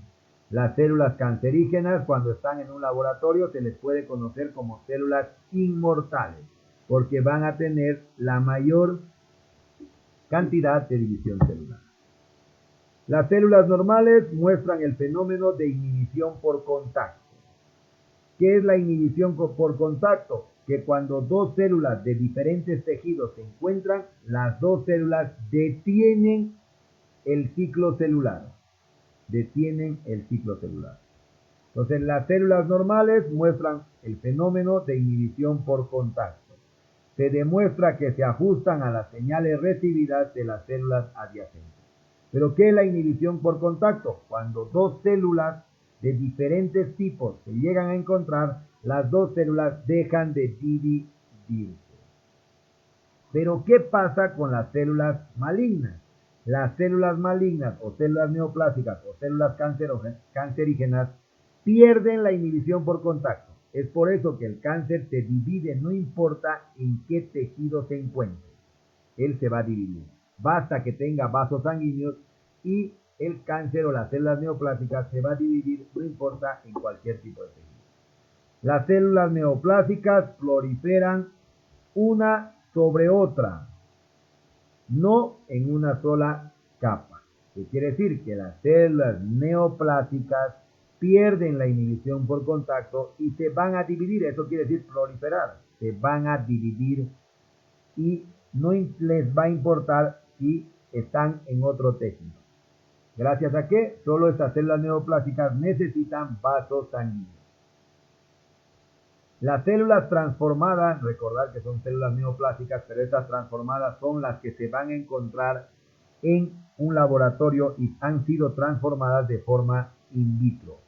Las células cancerígenas, cuando están en un laboratorio, se les puede conocer como células inmortales, porque van a tener la mayor cantidad de división celular. Las células normales muestran el fenómeno de inhibición por contacto. ¿Qué es la inhibición por contacto? Que cuando dos células de diferentes tejidos se encuentran, las dos células detienen el ciclo celular. Entonces, las células normales muestran el fenómeno de inhibición por contacto. Se demuestra que se ajustan a las señales recibidas de las células adyacentes. ¿Pero qué es la inhibición por contacto? Cuando dos células de diferentes tipos se llegan a encontrar, las dos células dejan de dividirse. ¿Pero qué pasa con las células malignas? Las células malignas o células neoplásicas o células cancerígenas pierden la inhibición por contacto. Es por eso que el cáncer se divide, no importa en qué tejido se encuentre. Él se va a dividir. Basta que tenga vasos sanguíneos y el cáncer o las células neoplásicas se va a dividir, no importa en cualquier tipo de tejido. Las células neoplásicas proliferan una sobre otra, no en una sola capa. ¿Qué quiere decir? Que las células neoplásicas pierden la inhibición por contacto y se van a dividir. Eso quiere decir proliferar. Se van a dividir y no les va a importar si están en otro tejido. ¿Gracias a qué? Solo estas células neoplásicas necesitan vasos sanguíneos. Las células transformadas, recordad que son células neoplásicas, pero estas transformadas son las que se van a encontrar en un laboratorio y han sido transformadas de forma in vitro.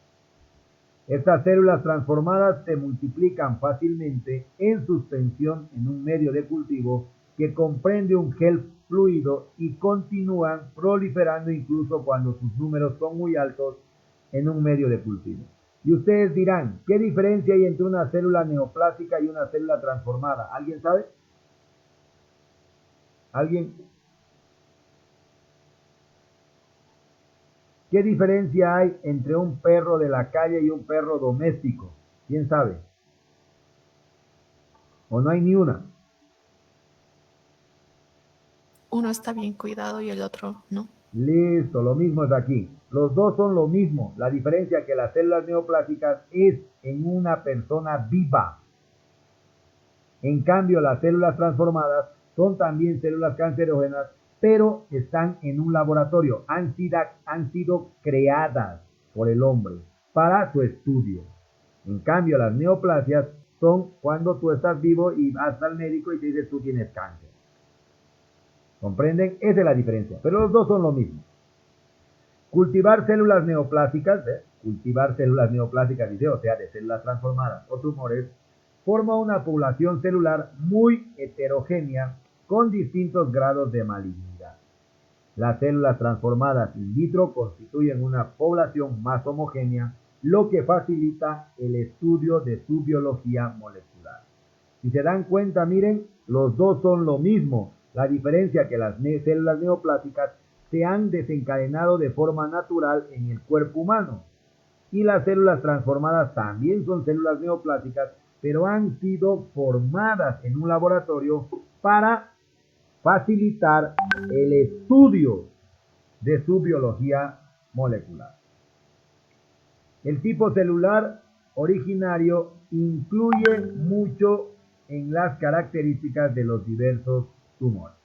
Estas células transformadas se multiplican fácilmente en suspensión en un medio de cultivo que comprende un gel fluido y continúan proliferando incluso cuando sus números son muy altos en un medio de cultivo. Y ustedes dirán, ¿qué diferencia hay entre una célula neoplásica y una célula transformada? ¿Alguien sabe? ¿Alguien? ¿Qué diferencia hay entre un perro de la calle y un perro doméstico? ¿Quién sabe? ¿O no hay ni una? Uno está bien cuidado y el otro no. Listo, lo mismo es aquí. Los dos son lo mismo. La diferencia es que las células neoplásicas es en una persona viva. En cambio, las células transformadas son también células cancerógenas, pero están en un laboratorio. Han sido creadas por el hombre para su estudio. En cambio, las neoplasias son cuando tú estás vivo y vas al médico y te dice tú tienes cáncer. ¿Comprenden? Esa es la diferencia. Pero los dos son lo mismo. Cultivar células neoplásicas, dice, o sea, de células transformadas o tumores, forma una población celular muy heterogénea con distintos grados de malignidad. Las células transformadas in vitro constituyen una población más homogénea, lo que facilita el estudio de su biología molecular. Si se dan cuenta, miren, los dos son lo mismo. La diferencia es que las células neoplásicas se han desencadenado de forma natural en el cuerpo humano. Y las células transformadas también son células neoplásicas, pero han sido formadas en un laboratorio para facilitar el estudio de su biología molecular. El tipo celular originario influye mucho en las características de los diversos tumores.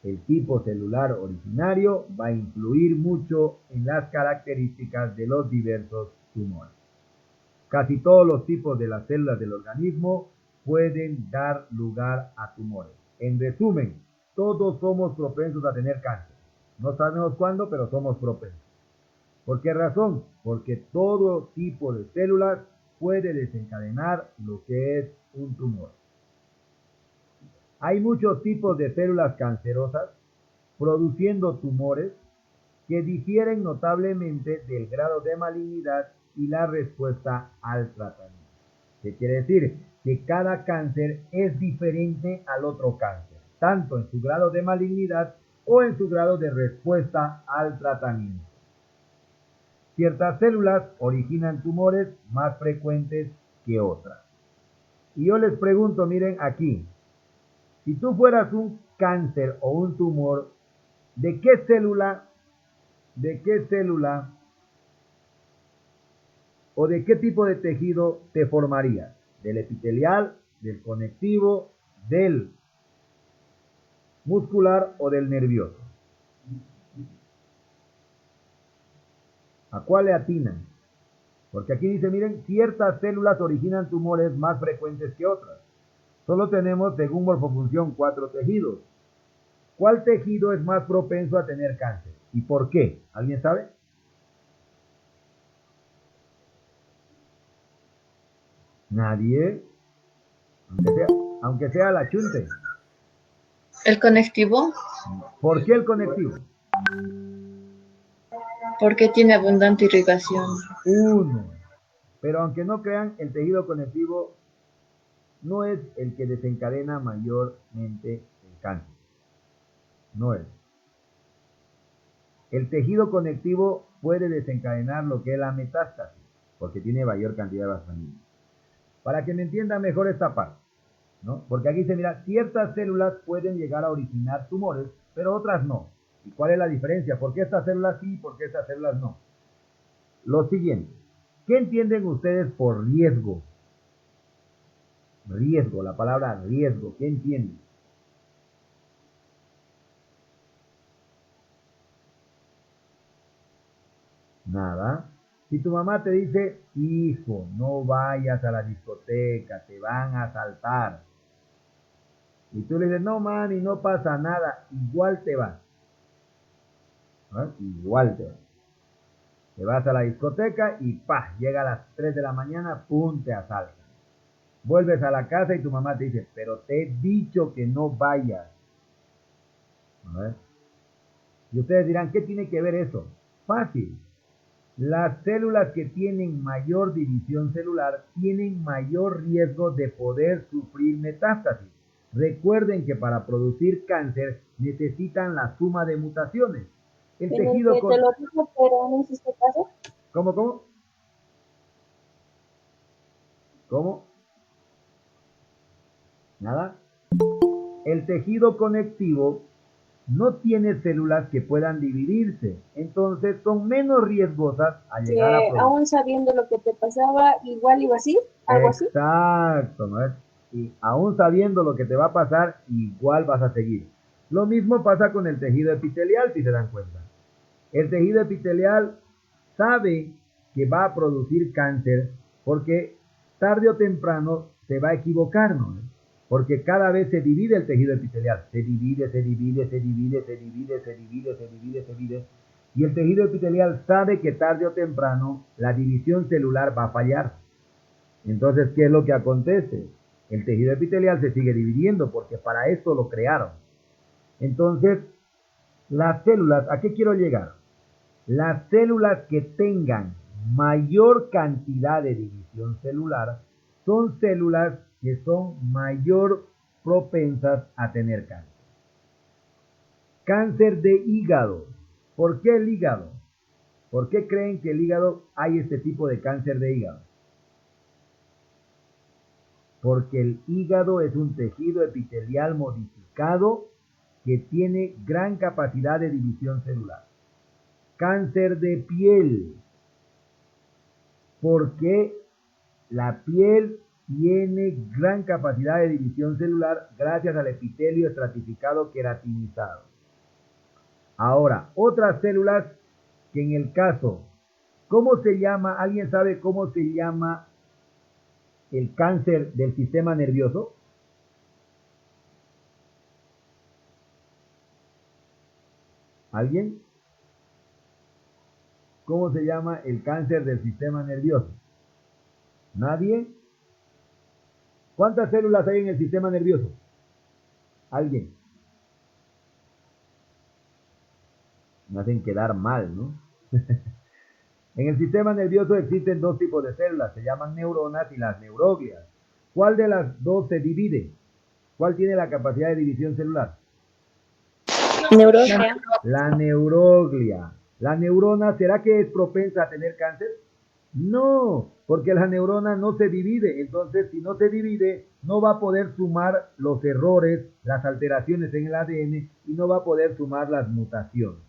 El tipo celular originario va a influir mucho en las características de los diversos tumores. Casi todos los tipos de las células del organismo pueden dar lugar a tumores. En resumen, todos somos propensos a tener cáncer. No sabemos cuándo, pero somos propensos. ¿Por qué razón? Porque todo tipo de células puede desencadenar lo que es un tumor. Hay muchos tipos de células cancerosas produciendo tumores que difieren notablemente del grado de malignidad y la respuesta al tratamiento. ¿Qué quiere decir? Que cada cáncer es diferente al otro cáncer, tanto en su grado de malignidad o en su grado de respuesta al tratamiento. Ciertas células originan tumores más frecuentes que otras. Y yo les pregunto, miren aquí, si tú fueras un cáncer o un tumor, ¿de qué célula o de qué tipo de tejido te formarías? ¿Del epitelial, del conectivo, del muscular o del nervioso? ¿A cuál le atinan? Porque aquí dice, miren, ciertas células originan tumores más frecuentes que otras. Solo tenemos, según morfofunción, 4 tejidos. ¿Cuál tejido es más propenso a tener cáncer? ¿Y por qué? ¿Alguien sabe? Nadie. Aunque sea la chunte. ¿El conectivo? ¿Por qué el conectivo? Porque tiene abundante irrigación. 1. Pero aunque no crean, el tejido conectivo no es el que desencadena mayormente el cáncer. No es. El tejido conectivo puede desencadenar lo que es la metástasis, porque tiene mayor cantidad de vasculitis. Para que me entienda mejor esta parte, ¿no? Porque aquí se mira, ciertas células pueden llegar a originar tumores, pero otras no. ¿Y cuál es la diferencia? ¿Por qué estas células sí y por qué estas células no? Lo siguiente, ¿qué entienden ustedes por riesgo? Riesgo, la palabra riesgo, ¿qué entienden? Nada. Si tu mamá te dice, hijo, no vayas a la discoteca, te van a asaltar. Y tú le dices, no, mami, no pasa nada, igual te vas. ¿No? Igual te vas. Te vas a la discoteca y ¡pah! Llega a las 3 de la mañana, ¡pum! Te asaltan. Vuelves a la casa y tu mamá te dice, pero te he dicho que no vayas. A ver. Y ustedes dirán, ¿qué tiene que ver eso? Fácil. Las células que tienen mayor división celular tienen mayor riesgo de poder sufrir metástasis. Recuerden que para producir cáncer necesitan la suma de mutaciones. El En el tejido que con... te lo digo, pero no hiciste caso. ¿Cómo? ¿Cómo? ¿Nada? El tejido conectivo no tiene células que puedan dividirse, entonces son menos riesgosas a llegar a Que producir. aún sabiendo lo que te pasaba, igual iba así, algo así. Exacto, ¿no es? Y aún sabiendo lo que te va a pasar, igual vas a seguir. Lo mismo pasa con el tejido epitelial, si se dan cuenta. El tejido epitelial sabe que va a producir cáncer porque tarde o temprano se va a equivocar, ¿no? Porque cada vez se divide el tejido epitelial. Se divide, se divide, se divide, se divide, se divide, se divide, se divide. Y el tejido epitelial sabe que tarde o temprano la división celular va a fallar. Entonces, ¿qué es lo que acontece? El tejido epitelial se sigue dividiendo porque para eso lo crearon. Entonces, las células, ¿a qué quiero llegar? Las células que tengan mayor cantidad de división celular son células que son mayor propensas a tener cáncer. Cáncer de hígado. ¿Por qué el hígado? ¿Por qué creen que el hígado hay este tipo de cáncer de hígado? Porque el hígado es un tejido epitelial modificado que tiene gran capacidad de división celular. Cáncer de piel, porque la piel tiene gran capacidad de división celular gracias al epitelio estratificado queratinizado. Ahora, otras células que en el caso, ¿cómo se llama? ¿Alguien sabe cómo se llama el cáncer del sistema nervioso? ¿Alguien? ¿Cómo se llama el cáncer del sistema nervioso? ¿Nadie? ¿Cuántas células hay en el sistema nervioso? ¿Alguien? Me hacen quedar mal, ¿no? En el sistema nervioso existen dos tipos de células, se llaman neuronas y las neuroglias. ¿Cuál de las dos se divide? ¿Cuál tiene la capacidad de división celular? Neuroglia. La neuroglia. ¿La neurona será que es propensa a tener cáncer? No, porque la neurona no se divide. Entonces, si no se divide, no va a poder sumar los errores, las alteraciones en el ADN y no va a poder sumar las mutaciones.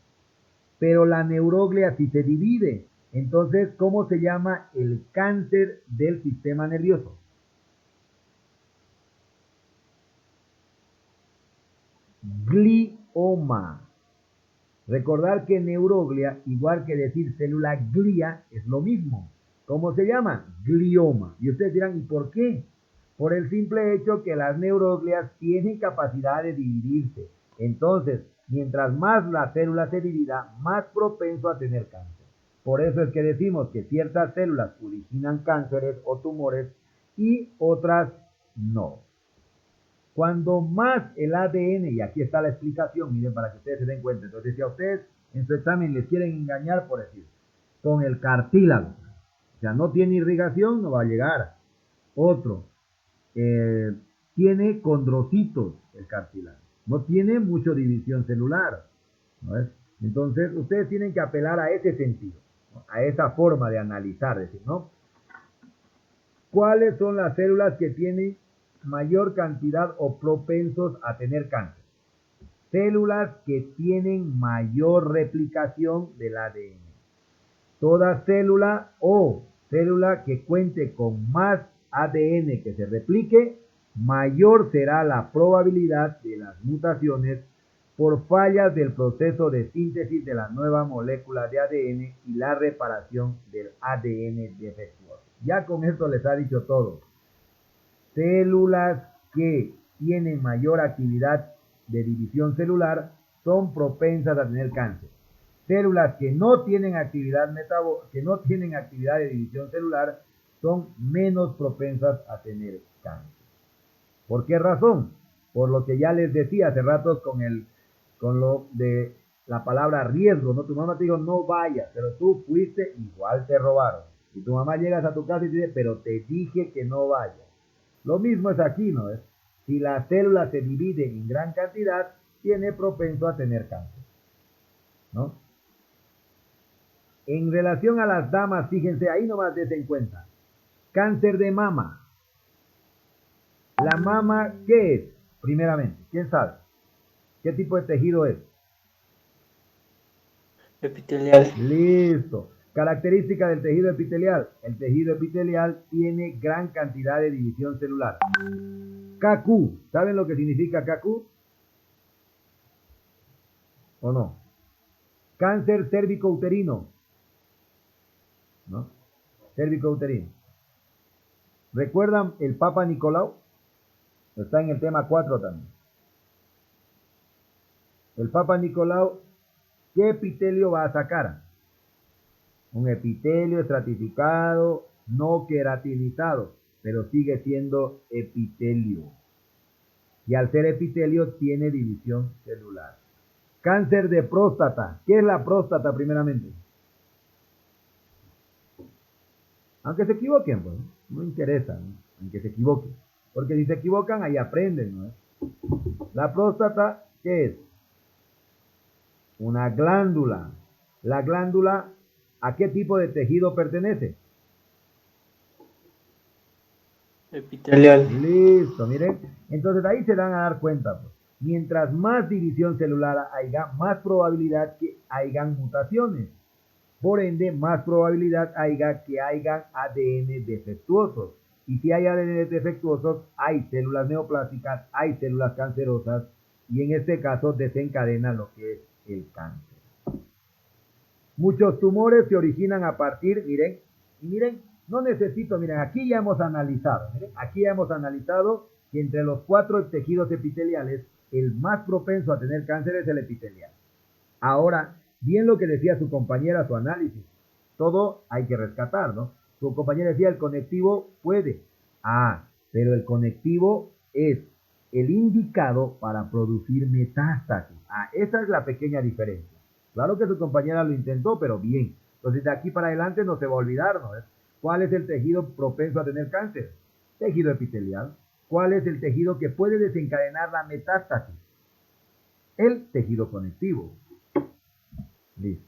Pero la neuroglia sí se divide. Entonces, ¿cómo se llama el cáncer del sistema nervioso? Glioma. Recordar que neuroglia, igual que decir célula glia, es lo mismo. ¿Cómo se llama? Glioma. Y ustedes dirán, ¿y por qué? Por el simple hecho que las neuroglias tienen capacidad de dividirse. Entonces, mientras más la célula se divida, más propenso a tener cáncer. Por eso es que decimos que ciertas células originan cánceres o tumores y otras no. Cuando más el ADN, y aquí está la explicación, miren para que ustedes se den cuenta. Entonces, si a ustedes en su examen les quieren engañar, por decir, con el cartílago, o sea, no tiene irrigación, no va a llegar. Otro, tiene condrocitos el cartílago, no tiene mucha división celular, ¿no es? Entonces, ustedes tienen que apelar a ese sentido, ¿no? A esa forma de analizar, decir, ¿no? ¿Cuáles son las células que tienen mayor cantidad o propensos a tener cáncer? Células que tienen mayor replicación del ADN. Toda célula o célula que cuente con más ADN que se replique, mayor será la probabilidad de las mutaciones por fallas del proceso de síntesis de la nueva molécula de ADN y la reparación del ADN defectuoso. Ya con esto les ha dicho todo. Células que tienen mayor actividad de división celular son propensas a tener cáncer. Células que no tienen actividad de división celular son menos propensas a tener cáncer. ¿Por qué razón? Por lo que ya les decía hace rato con lo de la palabra riesgo, ¿no? Tu mamá te dijo no vayas, pero tú fuiste, igual te robaron. Y tu mamá llegas a tu casa y te dice, pero te dije que no vayas. Lo mismo es aquí, ¿no es? Si la célula se divide en gran cantidad, tiene propenso a tener cáncer, ¿no? En relación a las damas, fíjense, ahí nomás des en cuenta. Cáncer de mama. ¿La mama qué es? Primeramente, ¿quién sabe? ¿Qué tipo de tejido es? Epitelial. Listo. Característica del tejido epitelial. El tejido epitelial tiene gran cantidad de división celular. KQ. ¿Saben lo que significa KQ? ¿O no? Cáncer cérvico-uterino. ¿No? Cérvico-uterino. ¿Recuerdan el Papa Nicolau? Está en el tema 4 también. El Papa Nicolau, ¿qué epitelio va a sacar? Un epitelio estratificado, no queratinizado, pero sigue siendo epitelio. Y al ser epitelio tiene división celular. Cáncer de próstata. ¿Qué es la próstata primeramente? Aunque se equivoquen, pues, no interesa, ¿no? Aunque se equivoquen. Porque si se equivocan, ahí aprenden, ¿no? La próstata, ¿qué es? Una glándula. La glándula, ¿a qué tipo de tejido pertenece? Epitelial. Listo, miren. Entonces ahí se van a dar cuenta, pues. Mientras más división celular haya, más probabilidad que hayan mutaciones. Por ende, más probabilidad haya que hayan ADN defectuosos. Y si hay ADN defectuosos, hay células neoplásicas, hay células cancerosas, y en este caso desencadena lo que es el cáncer. Muchos tumores se originan a partir, miren, no necesito, miren, aquí ya hemos analizado, miren, aquí ya hemos analizado que entre los 4 tejidos epiteliales, el más propenso a tener cáncer es el epitelial. Ahora, bien lo que decía su compañera, su análisis, todo hay que rescatar, ¿no? Su compañera decía, el conectivo puede. Pero el conectivo es el indicado para producir metástasis. Esa es la pequeña diferencia. Claro que su compañera lo intentó, pero bien. Entonces, de aquí para adelante no se va a olvidar, ¿no? ¿Cuál es el tejido propenso a tener cáncer? Tejido epitelial. ¿Cuál es el tejido que puede desencadenar la metástasis? El tejido conectivo. Listo.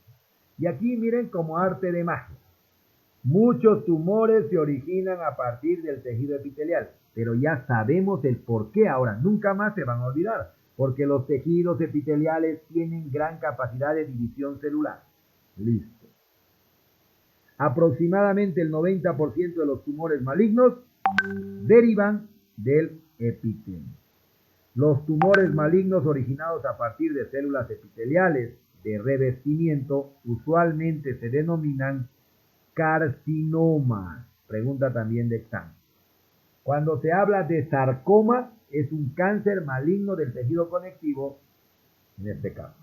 Y aquí miren como arte de magia. Muchos tumores se originan a partir del tejido epitelial, pero ya sabemos el por qué ahora. Nunca más se van a olvidar, porque los tejidos epiteliales tienen gran capacidad de división celular. Listo. Aproximadamente el 90% de los tumores malignos derivan del epitelio. Los tumores malignos originados a partir de células epiteliales de revestimiento usualmente se denominan carcinomas. Pregunta también de examen. Cuando se habla de sarcoma, es un cáncer maligno del tejido conectivo, en este caso.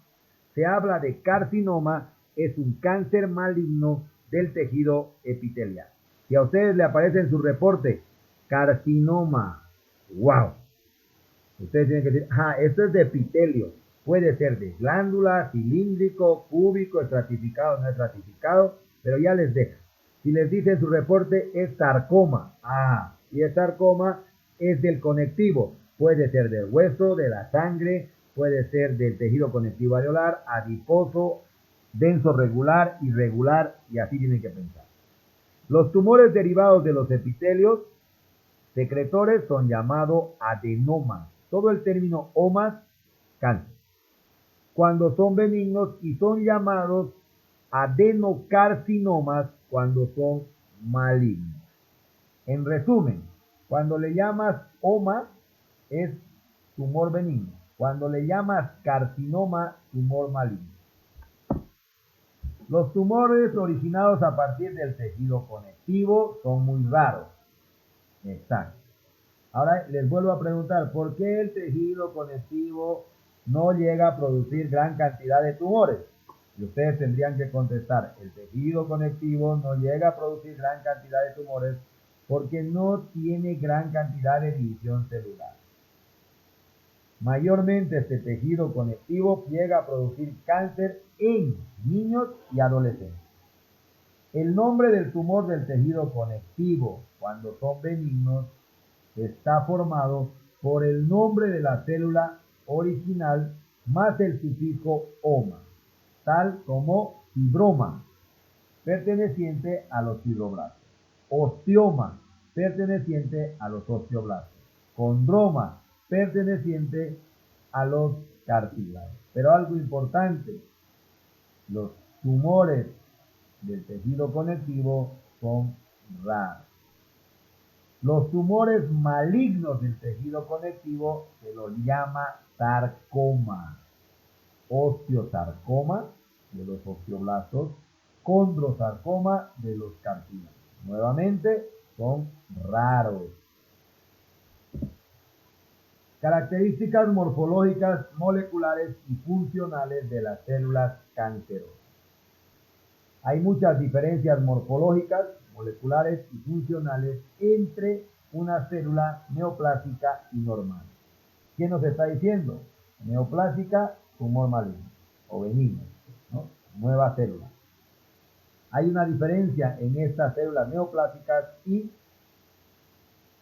Se habla de carcinoma, es un cáncer maligno del tejido epitelial. Si a ustedes le aparece en su reporte carcinoma, wow, ustedes tienen que decir, esto es de epitelio. Puede ser de glándula, cilíndrico, cúbico, estratificado, no estratificado, pero ya les deja. Si les dice en su reporte es sarcoma, y el sarcoma es del conectivo. Puede ser del hueso, de la sangre, puede ser del tejido conectivo areolar, adiposo, denso regular, irregular, y así tienen que pensar. Los tumores derivados de los epitelios secretores son llamados adenomas. Todo el término omas, cáncer. Cuando son benignos y son llamados adenocarcinomas cuando son malignos. En resumen, cuando le llamas OMA es tumor benigno. Cuando le llamas carcinoma, tumor maligno. Los tumores originados a partir del tejido conectivo son muy raros. Exacto. Ahora les vuelvo a preguntar, ¿por qué el tejido conectivo no llega a producir gran cantidad de tumores? Y ustedes tendrían que contestar, el tejido conectivo no llega a producir gran cantidad de tumores porque no tiene gran cantidad de división celular. Mayormente este tejido conectivo llega a producir cáncer en niños y adolescentes. El nombre del tumor del tejido conectivo, cuando son benignos, está formado por el nombre de la célula original más el sufijo oma, tal como fibroma, perteneciente a los fibroblastos, osteoma, perteneciente a los osteoblastos, condroma, perteneciente a los cartílagos. Pero algo importante, los tumores del tejido conectivo son raros. Los tumores malignos del tejido conectivo se los llama sarcoma, osteosarcoma de los osteoblastos, condrosarcoma de los cartílagos. Nuevamente, son raros. Características morfológicas, moleculares y funcionales de las células cancerosas. Hay muchas diferencias morfológicas, moleculares y funcionales entre una célula neoplásica y normal. ¿Qué nos está diciendo? Neoplásica, tumor maligno o benigno, ¿no? Nueva célula. Hay una diferencia en estas células neoplásicas y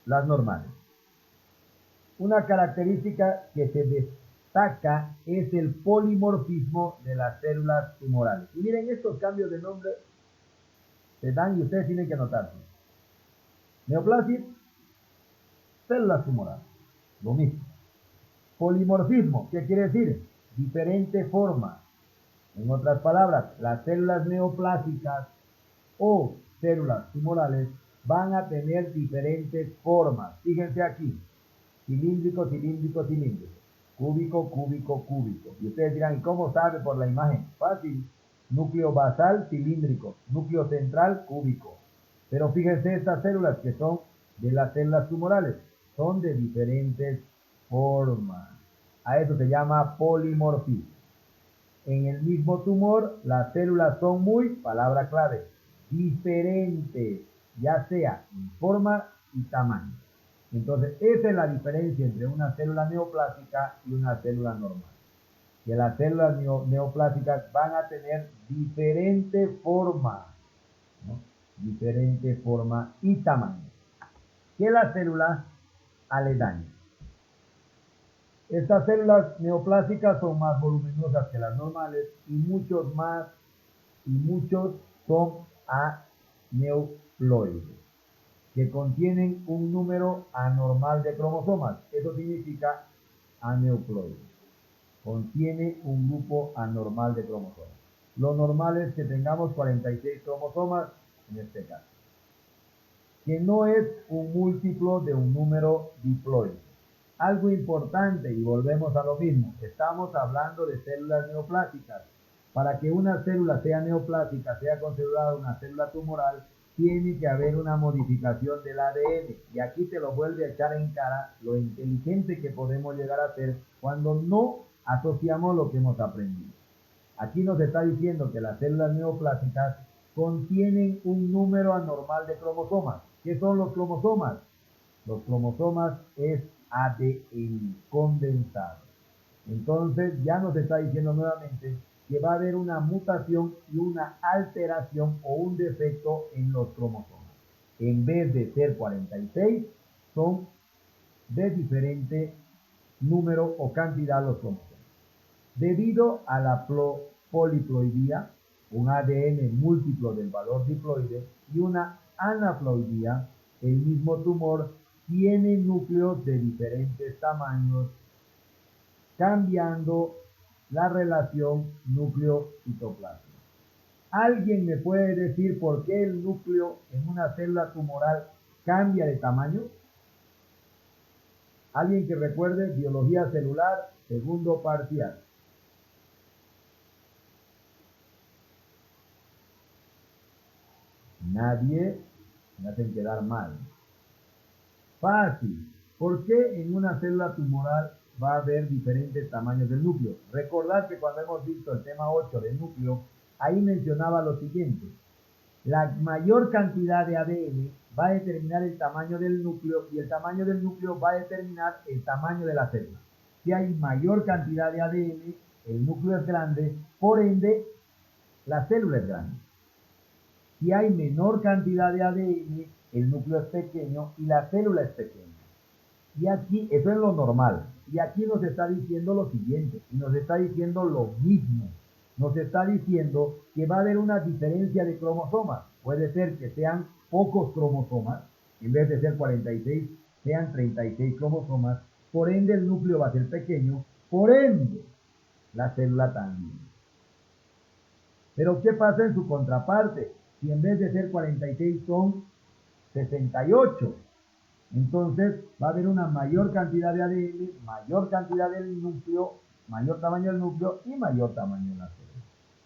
las normales. Una característica que se destaca es el polimorfismo de las células tumorales. Y miren, estos cambios de nombre se dan y ustedes tienen que anotarlo. Neoplasia, células tumorales, lo mismo. Polimorfismo, ¿qué quiere decir? Diferente forma. En otras palabras, las células neoplásicas o células tumorales van a tener diferentes formas. Fíjense aquí, cilíndrico, cilíndrico, cilíndrico, cúbico, cúbico, cúbico. Y ustedes dirán, ¿y cómo sabe por la imagen? Fácil. Núcleo basal cilíndrico, núcleo central cúbico. Pero fíjense estas células que son de las células tumorales, son de diferentes formas. A eso se llama polimorfismo. En el mismo tumor, las células son muy, palabra clave, diferentes, ya sea en forma y tamaño. Entonces, esa es la diferencia entre una célula neoplásica y una célula normal. Que las células neoplásicas van a tener diferente forma, ¿no? Diferente forma y tamaño que las células aledañas. Estas células neoplásicas son más voluminosas que las normales y muchos son aneuploides, que contienen un número anormal de cromosomas. Eso significa aneuploide. Contiene un grupo anormal de cromosomas. Lo normal es que tengamos 46 cromosomas en este caso, que no es un múltiplo de un número diploide. Algo importante, y volvemos a lo mismo, estamos hablando de células neoplásicas. Para que una célula sea neoplásica, sea considerada una célula tumoral, tiene que haber una modificación del ADN. Y aquí te lo vuelve a echar en cara lo inteligente que podemos llegar a ser cuando no asociamos lo que hemos aprendido. Aquí nos está diciendo que las células neoplásicas contienen un número anormal de cromosomas. ¿Qué son los cromosomas? Los cromosomas es ADN condensado. Entonces ya nos está diciendo nuevamente que va a haber una mutación y una alteración o un defecto en los cromosomas. En vez de ser 46, son de diferente número o cantidad los cromosomas. Debido a la poliploidía, un ADN múltiplo del valor diploide y una anaploidía, el mismo tumor tiene núcleos de diferentes tamaños, cambiando la relación núcleo-citoplasma. ¿Alguien me puede decir por qué el núcleo en una célula tumoral cambia de tamaño? ¿Alguien que recuerde biología celular, Segundo parcial. Nadie me hacen quedar mal. Fácil. ¿Por qué en una célula tumoral va a haber diferentes tamaños del núcleo? Recordad que cuando hemos visto el tema 8 del núcleo, ahí mencionaba lo siguiente. La mayor cantidad de ADN va a determinar el tamaño del núcleo y el tamaño del núcleo va a determinar el tamaño de la célula. Si hay mayor cantidad de ADN, el núcleo es grande, por ende, la célula es grande. Si hay menor cantidad de ADN, el núcleo es pequeño y la célula es pequeña. Y aquí, eso es lo normal. Y aquí nos está diciendo lo siguiente, y nos está diciendo lo mismo. Nos está diciendo que va a haber una diferencia de cromosomas. Puede ser que sean pocos cromosomas, en vez de ser 46, sean 36 cromosomas. Por ende, el núcleo va a ser pequeño, por ende, la célula también. Pero, ¿qué pasa en su contraparte? Si en vez de ser 46 son 68, entonces va a haber una mayor cantidad de ADN, mayor cantidad del núcleo, mayor tamaño del núcleo y mayor tamaño de la célula.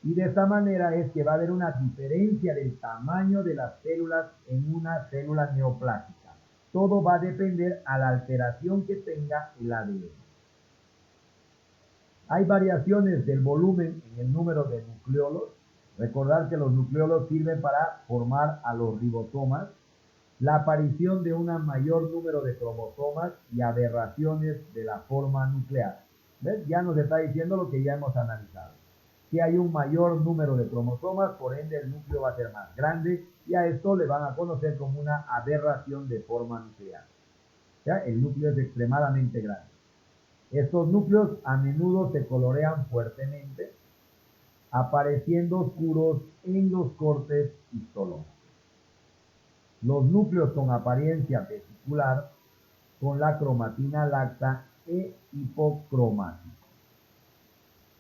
Y de esta manera es que va a haber una diferencia del tamaño de las células en una célula neoplástica. Todo va a depender a la alteración que tenga el ADN. Hay variaciones del volumen en el número de nucleolos. Recordar que los nucleolos sirven para formar a los ribosomas. La aparición de un mayor número de cromosomas y aberraciones de la forma nuclear. ¿Ves? Ya nos está diciendo lo que ya hemos analizado. Si hay un mayor número de cromosomas, por ende el núcleo va a ser más grande y a esto le van a conocer como una aberración de forma nuclear. ¿Ya? El núcleo es extremadamente grande. Estos núcleos a menudo se colorean fuertemente, apareciendo oscuros en los cortes histológicos. Los núcleos con apariencia vesicular, con la cromatina lacta e hipocromática.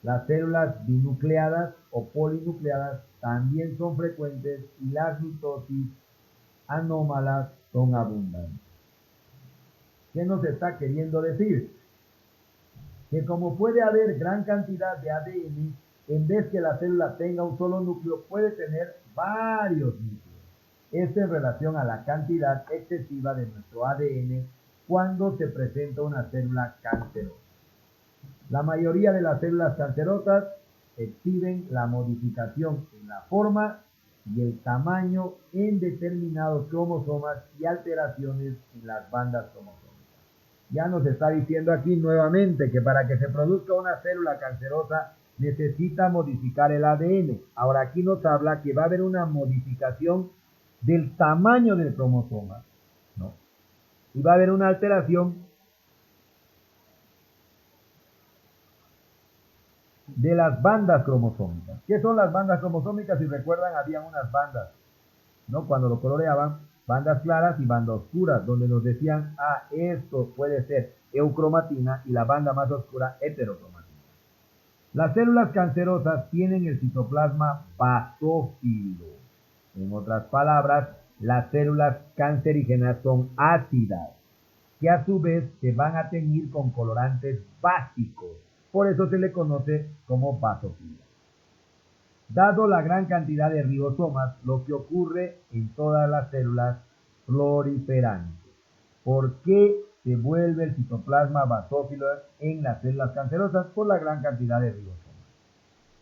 Las células binucleadas o polinucleadas también son frecuentes y las mitosis anómalas son abundantes. ¿Qué nos está queriendo decir? Que como puede haber gran cantidad de ADN, en vez que la célula tenga un solo núcleo, puede tener varios núcleos. Esto en relación a la cantidad excesiva de nuestro ADN cuando se presenta una célula cancerosa. La mayoría de las células cancerosas exhiben la modificación en la forma y el tamaño en determinados cromosomas y alteraciones en las bandas cromosómicas. Ya nos está diciendo aquí nuevamente que para que se produzca una célula cancerosa necesita modificar el ADN. Ahora aquí nos habla que va a haber una modificación del tamaño del cromosoma, ¿no? Y va a haber una alteración de las bandas cromosómicas. ¿Qué son las bandas cromosómicas? Si recuerdan, habían unas bandas, ¿no? Cuando lo coloreaban, bandas claras y bandas oscuras, donde nos decían, esto puede ser eucromatina y la banda más oscura, heterocromatina. Las células cancerosas tienen el citoplasma basófilo. En otras palabras, las células cancerígenas son ácidas, que a su vez se van a teñir con colorantes básicos. Por eso se le conoce como basofila. Dado la gran cantidad de ribosomas, lo que ocurre en todas las células proliferantes. ¿Por qué se vuelve el citoplasma basófilo en las células cancerosas? Por la gran cantidad de ribosomas.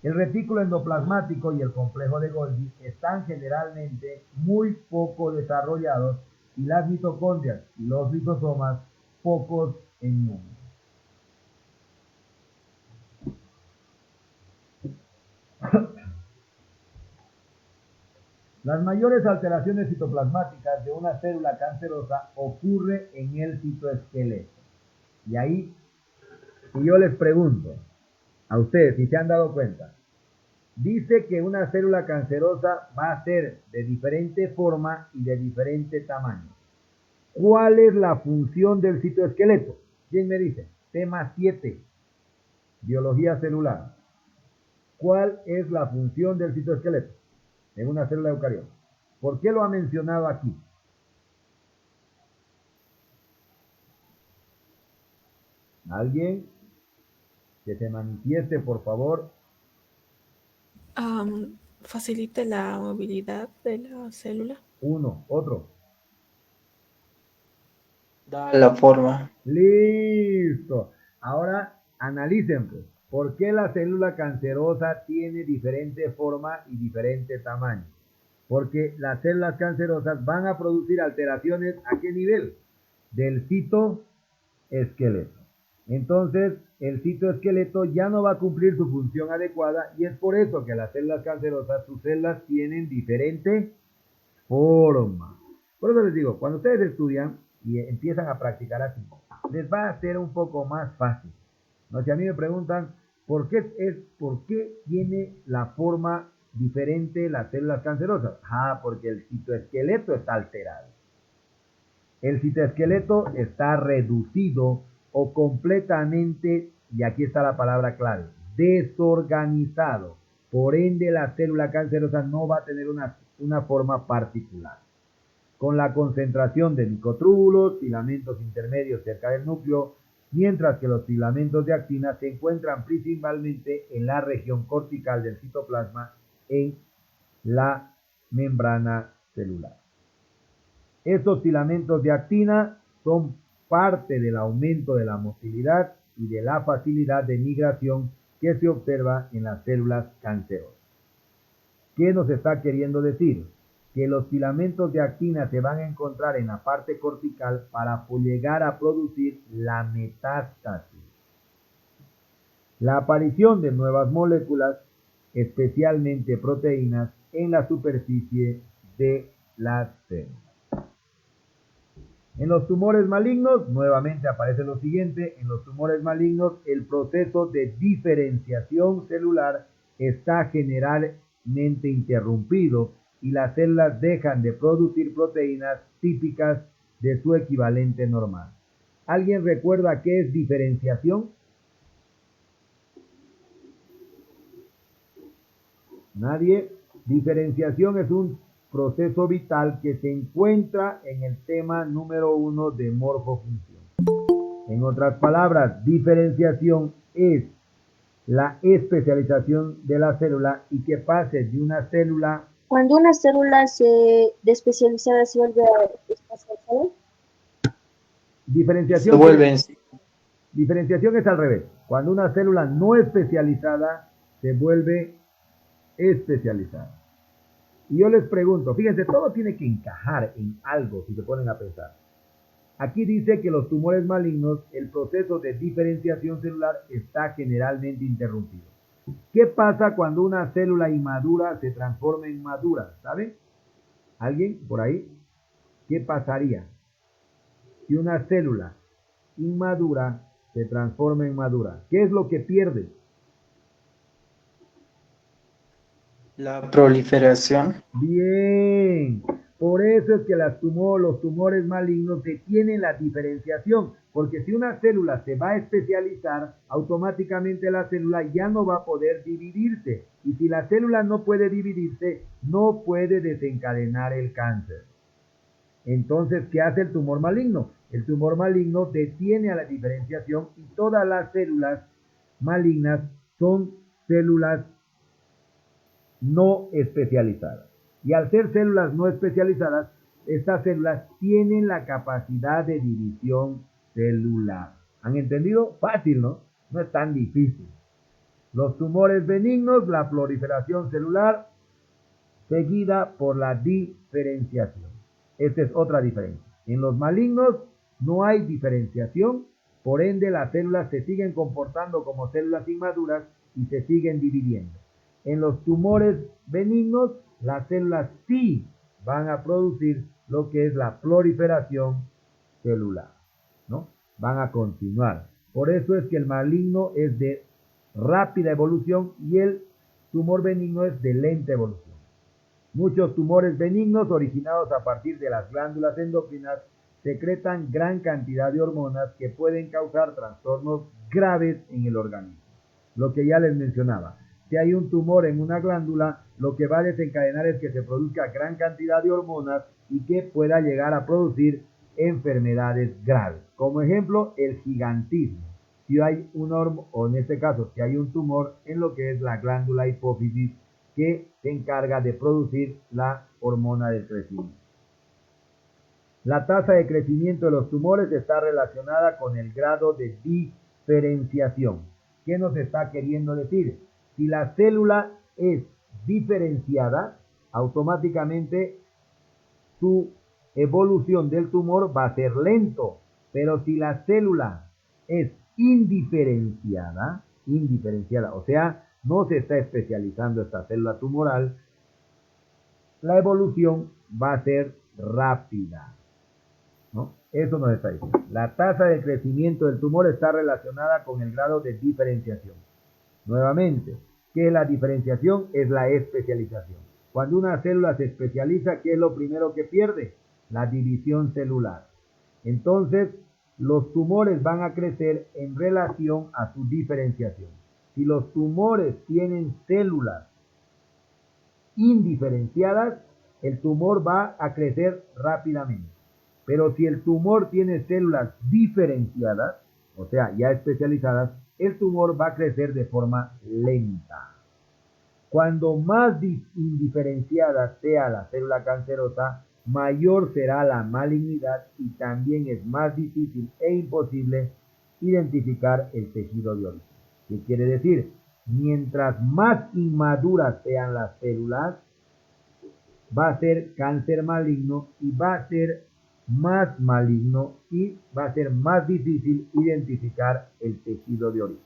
El retículo endoplasmático y el complejo de Golgi están generalmente muy poco desarrollados y las mitocondrias y los lisosomas pocos en número. Las mayores alteraciones citoplasmáticas de una célula cancerosa ocurre en el citoesqueleto. Y ahí, si yo les pregunto a ustedes si se han dado cuenta, dice que una célula cancerosa va a ser de diferente forma y de diferente tamaño. ¿Cuál es la función del citoesqueleto? ¿Quién me dice? Tema 7, biología celular. ¿Cuál es la función del citoesqueleto en una célula eucariota? ¿Por qué lo ha mencionado aquí? ¿Alguien? que se manifieste, por favor. Facilite la movilidad de la célula. Uno, otro. Da la forma. Listo. Ahora analicen, pues, ¿por qué la célula cancerosa tiene diferente forma y diferente tamaño? Porque las células cancerosas van a producir alteraciones ¿a qué nivel? Del citoesqueleto. Entonces, el citoesqueleto ya no va a cumplir su función adecuada y es por eso que las células cancerosas, sus células tienen diferente forma. Por eso les digo, cuando ustedes estudian y empiezan a practicar así, les va a ser un poco más fácil. ¿No? Si a mí me preguntan, ¿por qué tiene la forma diferente las células cancerosas? Porque el citoesqueleto está alterado. El citoesqueleto está reducido o completamente, y aquí está la palabra clave, desorganizado. Por ende, la célula cancerosa no va a tener una forma particular. Con la concentración de microtúbulos, filamentos intermedios cerca del núcleo, mientras que los filamentos de actina se encuentran principalmente en la región cortical del citoplasma, en la membrana celular. Estos filamentos de actina son parte del aumento de la motilidad y de la facilidad de migración que se observa en las células cancerosas. ¿Qué nos está queriendo decir? Que los filamentos de actina se van a encontrar en la parte cortical para llegar a producir la metástasis. La aparición de nuevas moléculas, especialmente proteínas, en la superficie de las células. En los tumores malignos, nuevamente aparece lo siguiente, en los tumores malignos el proceso de diferenciación celular está generalmente interrumpido y las células dejan de producir proteínas típicas de su equivalente normal. ¿Alguien recuerda qué es diferenciación? ¿Nadie? Diferenciación es un proceso vital que se encuentra en el tema número 1 de morfofunción. En otras palabras, diferenciación es la especialización de la célula y que pase de una célula. Cuando una célula especializada se vuelve especializada. Se vuelve en sí. Diferenciación es al revés. Cuando una célula no especializada se vuelve especializada. Y yo les pregunto, fíjense, todo tiene que encajar en algo si se ponen a pensar. Aquí dice que los tumores malignos, el proceso de diferenciación celular está generalmente interrumpido. ¿Qué pasa cuando una célula inmadura se transforma en madura? ¿Sabe? ¿Alguien por ahí? ¿Qué pasaría si una célula inmadura se transforma en madura? ¿Qué es lo que pierde? La proliferación. Bien, por eso es que los tumores malignos detienen la diferenciación, porque si una célula se va a especializar, automáticamente la célula ya no va a poder dividirse. Y si la célula no puede dividirse, no puede desencadenar el cáncer. Entonces, ¿qué hace el tumor maligno? El tumor maligno detiene a la diferenciación y todas las células malignas son células no especializadas. Y al ser células no especializadas, estas células tienen la capacidad de división celular. ¿Han entendido? Fácil, ¿no? No es tan difícil. Los tumores benignos, la proliferación celular, seguida por la diferenciación. Esta es otra diferencia. En los malignos no hay diferenciación, por ende las células se siguen comportando como células inmaduras y se siguen dividiendo. En los tumores benignos, las células sí van a producir lo que es la proliferación celular, ¿no? Van a continuar. Por eso es que el maligno es de rápida evolución y el tumor benigno es de lenta evolución. Muchos tumores benignos originados a partir de las glándulas endocrinas secretan gran cantidad de hormonas que pueden causar trastornos graves en el organismo. Lo que ya les mencionaba. Si hay un tumor en una glándula, lo que va a desencadenar es que se produzca gran cantidad de hormonas y que pueda llegar a producir enfermedades graves. Como ejemplo, el gigantismo. si hay o en este caso, si hay un tumor en lo que es la glándula hipófisis que se encarga de producir la hormona del crecimiento. La tasa de crecimiento de los tumores está relacionada con el grado de diferenciación. ¿Qué nos está queriendo decir? Si la célula es diferenciada, automáticamente su evolución del tumor va a ser lento. Pero si la célula es indiferenciada, o sea, no se está especializando esta célula tumoral, la evolución va a ser rápida, ¿no? Eso nos está diciendo. La tasa de crecimiento del tumor está relacionada con el grado de diferenciación. Nuevamente, ¿qué es la diferenciación? Es la especialización. Cuando una célula se especializa, ¿qué es lo primero que pierde? La división celular. Entonces, los tumores van a crecer en relación a su diferenciación. Si los tumores tienen células indiferenciadas, el tumor va a crecer rápidamente. Pero si el tumor tiene células diferenciadas, o sea, ya especializadas, el tumor va a crecer de forma lenta. Cuando más indiferenciada sea la célula cancerosa, mayor será la malignidad y también es más difícil e imposible identificar el tejido de origen. ¿Qué quiere decir? Mientras más inmaduras sean las células, va a ser cáncer maligno y va a ser más maligno y va a ser más difícil identificar el tejido de origen.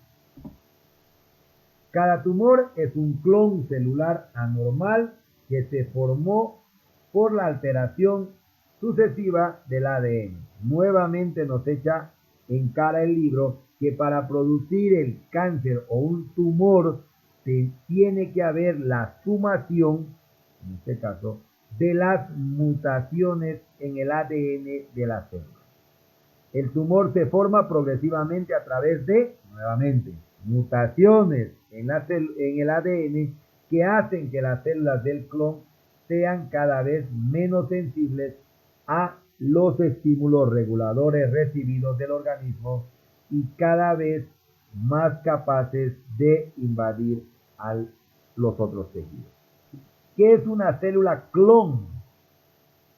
Cada tumor es un clon celular anormal que se formó por la alteración sucesiva del ADN. Nuevamente nos echa en cara el libro que para producir el cáncer o un tumor tiene que haber la sumación, en este caso, de las mutaciones en el ADN de la célula. El tumor se forma progresivamente a través de, nuevamente, mutaciones en el ADN que hacen que las células del clon sean cada vez menos sensibles a los estímulos reguladores recibidos del organismo y cada vez más capaces de invadir a los otros tejidos. ¿Qué es una célula clon?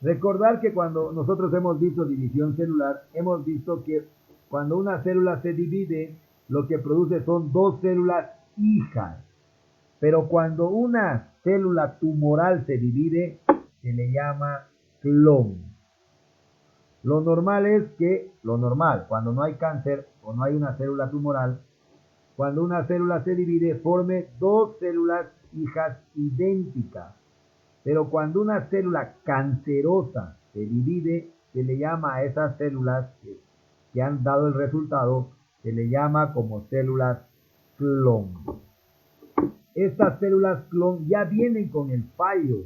Recordar que cuando nosotros hemos visto división celular, hemos visto que cuando una célula se divide, lo que produce son dos células hijas. Pero cuando una célula tumoral se divide, se le llama clon. Lo normal, cuando no hay cáncer o no hay una célula tumoral, cuando una célula se divide, forme dos células hijas idénticas. Pero cuando una célula cancerosa se divide, se le llama a esas células que han dado el resultado, se le llama como células clon. Estas células clon ya vienen con el fallo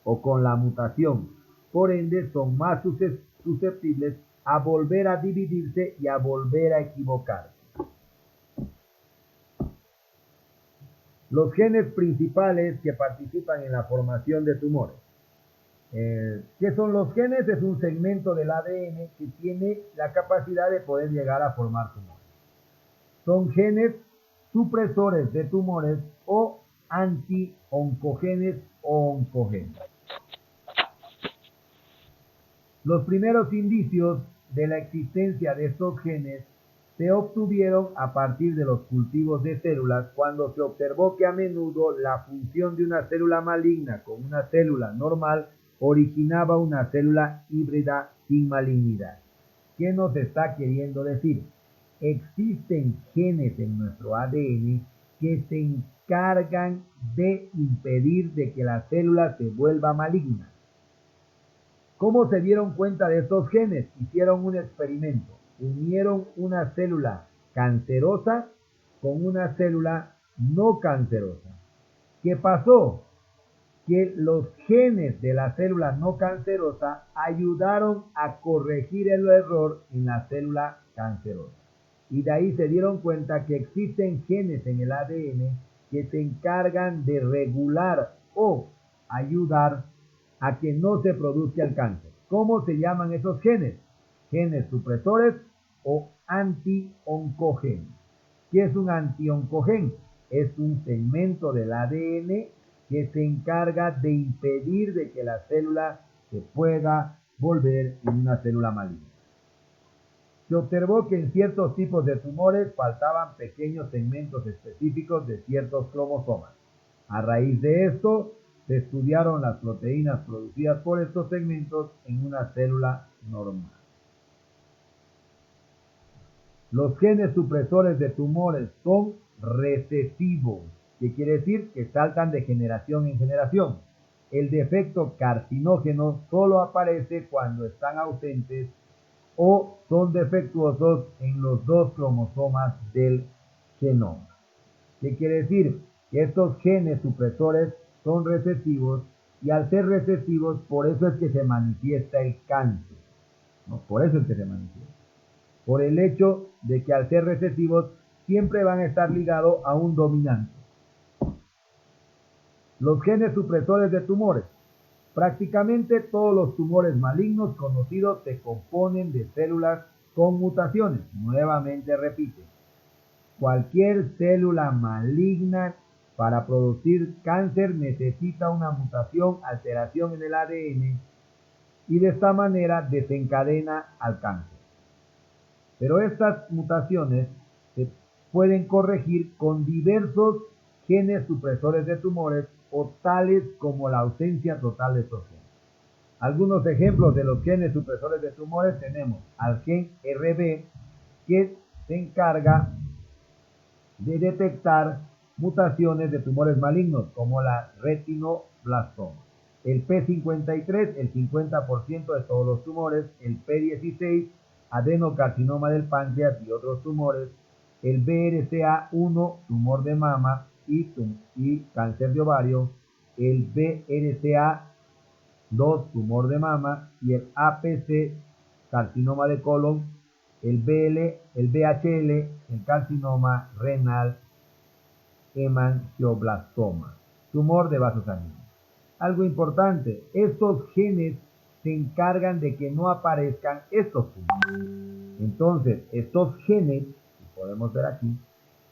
o con la mutación. Por ende, son más susceptibles a volver a dividirse y a volver a equivocarse. Los genes principales que participan en la formación de tumores. ¿Qué son los genes? Es un segmento del ADN que tiene la capacidad de poder llegar a formar tumores. Son genes supresores de tumores o anti-oncogenes o oncogenes. Los primeros indicios de la existencia de estos genes se obtuvieron a partir de los cultivos de células cuando se observó que a menudo la función de una célula maligna con una célula normal originaba una célula híbrida sin malignidad. ¿Qué nos está queriendo decir? Existen genes en nuestro ADN que se encargan de impedir de que la célula se vuelva maligna. ¿Cómo se dieron cuenta de estos genes? Hicieron un experimento. Unieron una célula cancerosa con una célula no cancerosa. ¿Qué pasó? Que los genes de la célula no cancerosa ayudaron a corregir el error en la célula cancerosa. Y de ahí se dieron cuenta que existen genes en el ADN que se encargan de regular o ayudar a que no se produzca el cáncer. ¿Cómo se llaman esos genes? Genes supresores o anti-oncogeno. ¿Qué es un anti-oncogeno? Es un segmento del ADN que se encarga de impedir de que la célula se pueda volver en una célula maligna. Se observó que en ciertos tipos de tumores faltaban pequeños segmentos específicos de ciertos cromosomas. A raíz de esto, se estudiaron las proteínas producidas por estos segmentos en una célula normal. Los genes supresores de tumores son recesivos, que quiere decir que saltan de generación en generación. El defecto carcinógeno solo aparece cuando están ausentes o son defectuosos en los dos cromosomas del genoma. ¿Qué quiere decir? Que estos genes supresores son recesivos y al ser recesivos, por eso es que se manifiesta el cáncer. ¿No? Por eso es que se manifiesta. Por el hecho de que al ser recesivos siempre van a estar ligados a un dominante. Los genes supresores de tumores. Prácticamente todos los tumores malignos conocidos se componen de células con mutaciones. Nuevamente repite, cualquier célula maligna para producir cáncer necesita una mutación, alteración en el ADN y de esta manera desencadena al cáncer. Pero estas mutaciones se pueden corregir con diversos genes supresores de tumores o tales como la ausencia total de estos genes. Algunos ejemplos de los genes supresores de tumores tenemos al gen RB, que se encarga de detectar mutaciones de tumores malignos como la retinoblastoma. El P53, el 50% de todos los tumores. El P16, adenocarcinoma del páncreas y otros tumores. El BRCA1, tumor de mama y cáncer de ovario. El BRCA2, tumor de mama. Y el APC, carcinoma de colon. El BHL, el carcinoma renal, hemangioblastoma, tumor de vasos sanguíneos. Algo importante, estos genes se encargan de que no aparezcan estos tumores. Entonces, estos genes, podemos ver aquí,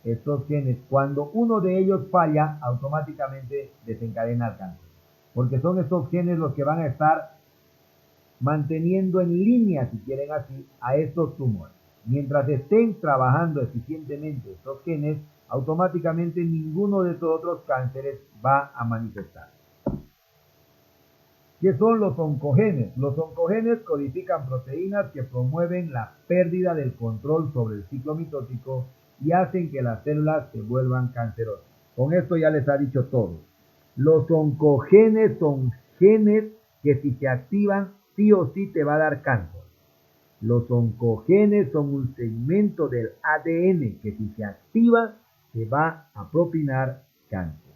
estos genes, cuando uno de ellos falla, automáticamente desencadena el cáncer. Porque son estos genes los que van a estar manteniendo en línea, si quieren así, a estos tumores. Mientras estén trabajando eficientemente estos genes, automáticamente ninguno de estos otros cánceres va a manifestar. ¿Qué son los oncogenes? Los oncogenes codifican proteínas que promueven la pérdida del control sobre el ciclo mitótico y hacen que las células se vuelvan cancerosas. Con esto ya les ha dicho todo. Los oncogenes son genes que si se activan, sí o sí te va a dar cáncer. Los oncogenes son un segmento del ADN que si se activa, te va a propinar cáncer.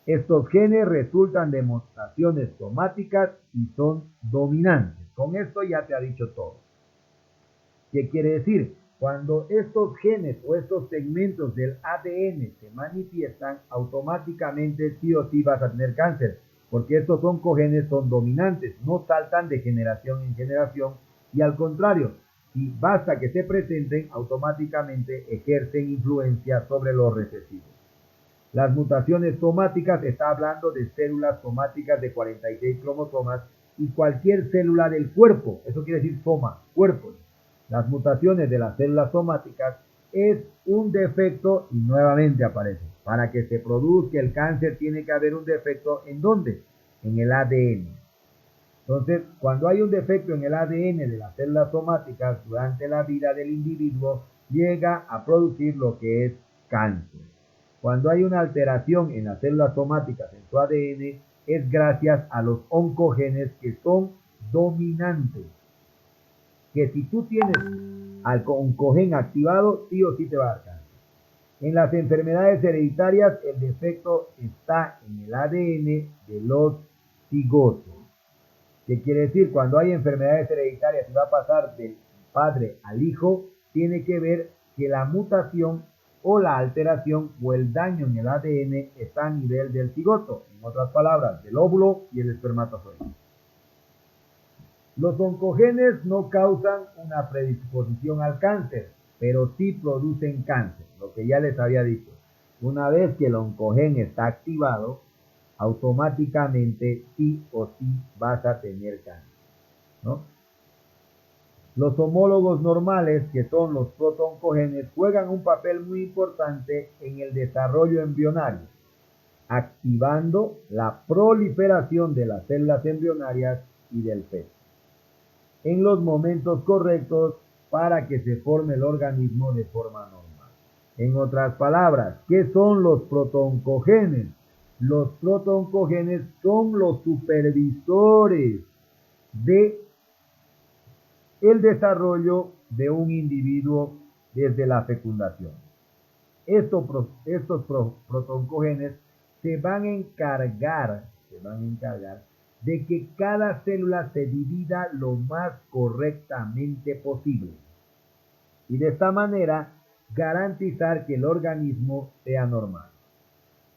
Estos genes resultan de mutaciones somáticas y son dominantes. Con esto ya te ha dicho todo. ¿Qué quiere decir? Cuando estos genes o estos segmentos del ADN se manifiestan, automáticamente sí o sí vas a tener cáncer. Porque estos oncogenes son dominantes, no saltan de generación en generación y al contrario, si basta que se presenten, automáticamente ejercen influencia sobre los recesivos. Las mutaciones somáticas, está hablando de células somáticas de 46 cromosomas y cualquier célula del cuerpo, eso quiere decir soma, cuerpo. Las mutaciones de las células somáticas es un defecto y nuevamente aparece. Para que se produzca el cáncer tiene que haber un defecto, ¿en dónde? En el ADN. Entonces, cuando hay un defecto en el ADN de las células somáticas durante la vida del individuo, llega a producir lo que es cáncer. Cuando hay una alteración en las células somáticas en su ADN, es gracias a los oncogenes que son dominantes. Que si tú tienes al oncogen activado, sí o sí te va a dar cáncer. En las enfermedades hereditarias, el defecto está en el ADN de los cigotos. ¿Qué quiere decir? Cuando hay enfermedades hereditarias y va a pasar del padre al hijo, tiene que ver que la mutación o la alteración o el daño en el ADN está a nivel del cigoto, en otras palabras, del óvulo y el espermatozoide. Los oncogenes no causan una predisposición al cáncer, pero sí producen cáncer, lo que ya les había dicho. Una vez que el oncogen está activado, automáticamente sí o sí vas a tener cáncer, ¿no? Los homólogos normales, que son los protooncogenes, juegan un papel muy importante en el desarrollo embrionario, activando la proliferación de las células embrionarias y del feto en los momentos correctos para que se forme el organismo de forma normal. En otras palabras, ¿qué son los protooncogenes? Los protooncogenes son los supervisores de el desarrollo de un individuo desde la fecundación. Estos protooncogenes se van a encargar de que cada célula se divida lo más correctamente posible y de esta manera garantizar que el organismo sea normal.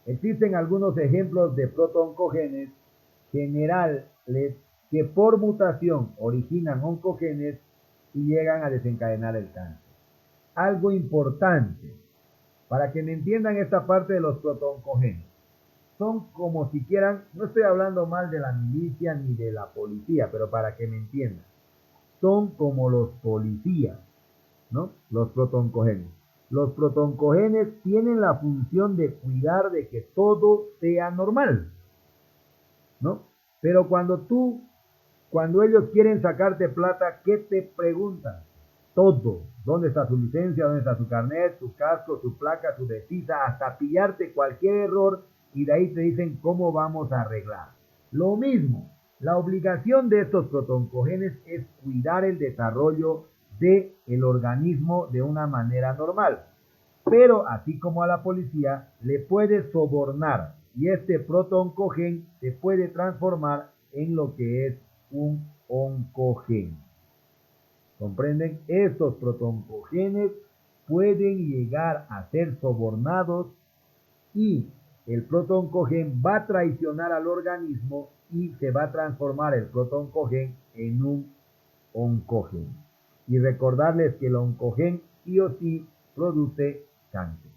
Existen algunos ejemplos de protooncogenes generales que por mutación originan oncogenes y llegan a desencadenar el cáncer. Algo importante, para que me entiendan esta parte de los protooncogenes, son como si quieran, no estoy hablando mal de la milicia ni de la policía, pero para que me entiendan, son como los policías, ¿no? Los protooncogenes. Los protooncogenes tienen la función de cuidar de que todo sea normal, ¿no? Pero cuando ellos quieren sacarte plata, ¿qué te preguntan? Todo. ¿Dónde está su licencia? ¿Dónde está su carnet, su casco, su placa, su vestida? Hasta pillarte cualquier error y de ahí te dicen cómo vamos a arreglar. Lo mismo, la obligación de estos protooncogenes es cuidar el desarrollo del organismo de una manera normal. Pero así como a la policía, le puedes sobornar y este protooncogen se puede transformar en lo que es un oncogen. ¿Comprenden? Estos protooncogenes pueden llegar a ser sobornados y el protooncogen va a traicionar al organismo y se va a transformar el protooncogen en un oncogen. Y recordarles que el oncogen sí o sí produce cáncer.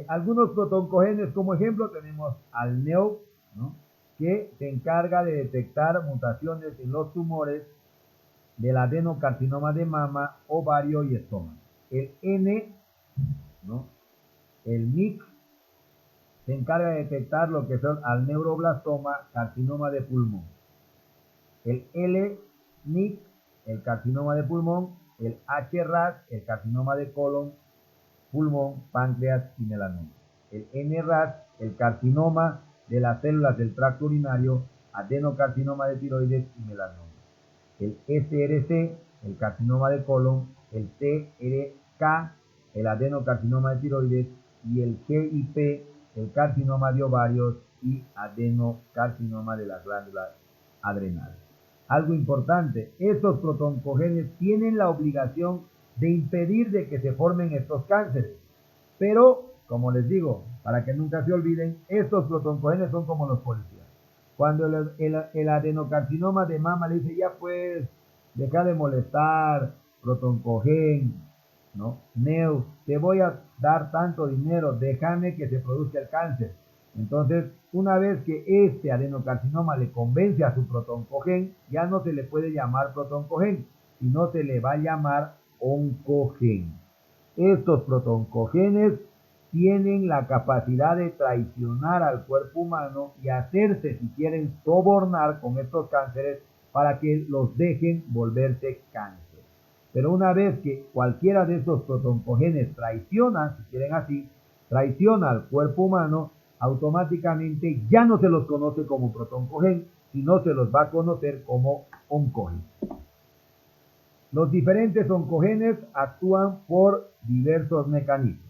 Algunos protooncogenes como ejemplo tenemos al NEO, ¿no?, que se encarga de detectar mutaciones en los tumores del adenocarcinoma de mama, ovario y estómago. El N, ¿no?, el NIC se encarga de detectar lo que son al neuroblastoma, carcinoma de pulmón. El L, NIC, el carcinoma de pulmón. El HRAS, el carcinoma de colon, pulmón, páncreas y melanoma. El NRAS, el carcinoma de las células del tracto urinario, adenocarcinoma de tiroides y melanoma. El SRC, el carcinoma de colon. El TRK, el adenocarcinoma de tiroides. Y el GIP, el carcinoma de ovarios y adenocarcinoma de las glándulas adrenales. Algo importante, estos protooncogenes tienen la obligación de impedir de que se formen estos cánceres. Pero, como les digo, para que nunca se olviden, estos protooncogenes son como los policías. Cuando el adenocarcinoma de mama le dice, ya pues, deja de molestar, protooncogen, ¿no? Neo, te voy a dar tanto dinero, déjame que se produzca el cáncer. Entonces, una vez que este adenocarcinoma le convence a su protooncogen, ya no se le puede llamar protooncogen, sino se le va a llamar oncogen. Estos protooncogenes tienen la capacidad de traicionar al cuerpo humano y hacerse, si quieren, sobornar con estos cánceres para que los dejen volverse cáncer. Pero una vez que cualquiera de estos protooncogenes traiciona, si quieren así, traiciona al cuerpo humano, automáticamente ya no se los conoce como protooncogen, sino se los va a conocer como oncogen. Los diferentes oncogenes actúan por diversos mecanismos.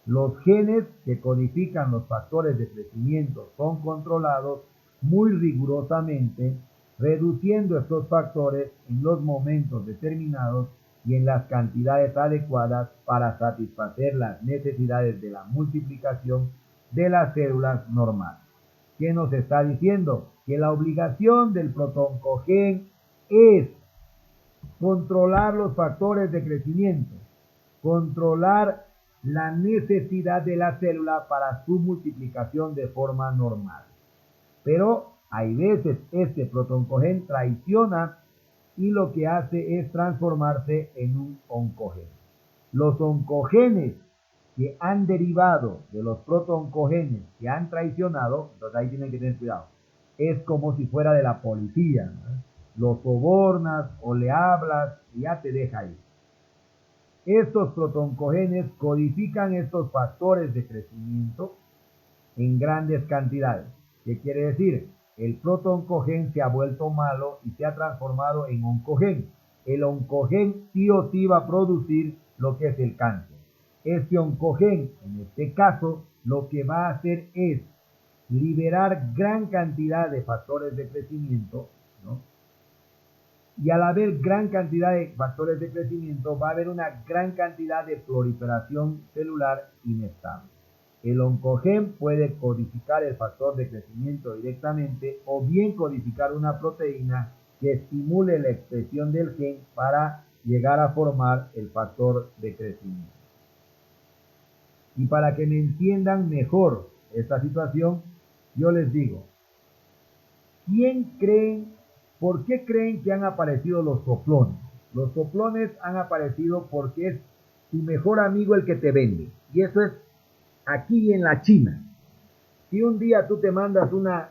Los genes que codifican los factores de crecimiento son controlados muy rigurosamente, reduciendo estos factores en los momentos determinados y en las cantidades adecuadas para satisfacer las necesidades de la multiplicación de las células normales. ¿Qué nos está diciendo? que la obligación del protoncogen es controlar los factores de crecimiento, controlar la necesidad de la célula para su multiplicación de forma normal. Pero hay veces este protoncogen traiciona y lo que hace es transformarse en un oncogen. Los oncogenes que han derivado de los protoncogenes que han traicionado, entonces ahí tienen que tener cuidado. Es como si fuera de la policía, ¿no? Lo sobornas o le hablas y ya te deja ir. Estos protoncogenes codifican estos factores de crecimiento en grandes cantidades. ¿Qué quiere decir? El protoncogen se ha vuelto malo y se ha transformado en oncogen. El oncogen sí o sí va a producir lo que es el cáncer. Este oncogen, en este caso, lo que va a hacer es liberar gran cantidad de factores de crecimiento, ¿no? Y al haber gran cantidad de factores de crecimiento, va a haber una gran cantidad de proliferación celular inestable. El oncogen puede codificar el factor de crecimiento directamente o bien codificar una proteína que estimule la expresión del gen para llegar a formar el factor de crecimiento. Y para que me entiendan mejor esta situación, yo les digo, ¿por qué creen que han aparecido los soplones? Los soplones han aparecido porque es tu mejor amigo el que te vende. Y eso es aquí en la China. Si un día tú te mandas una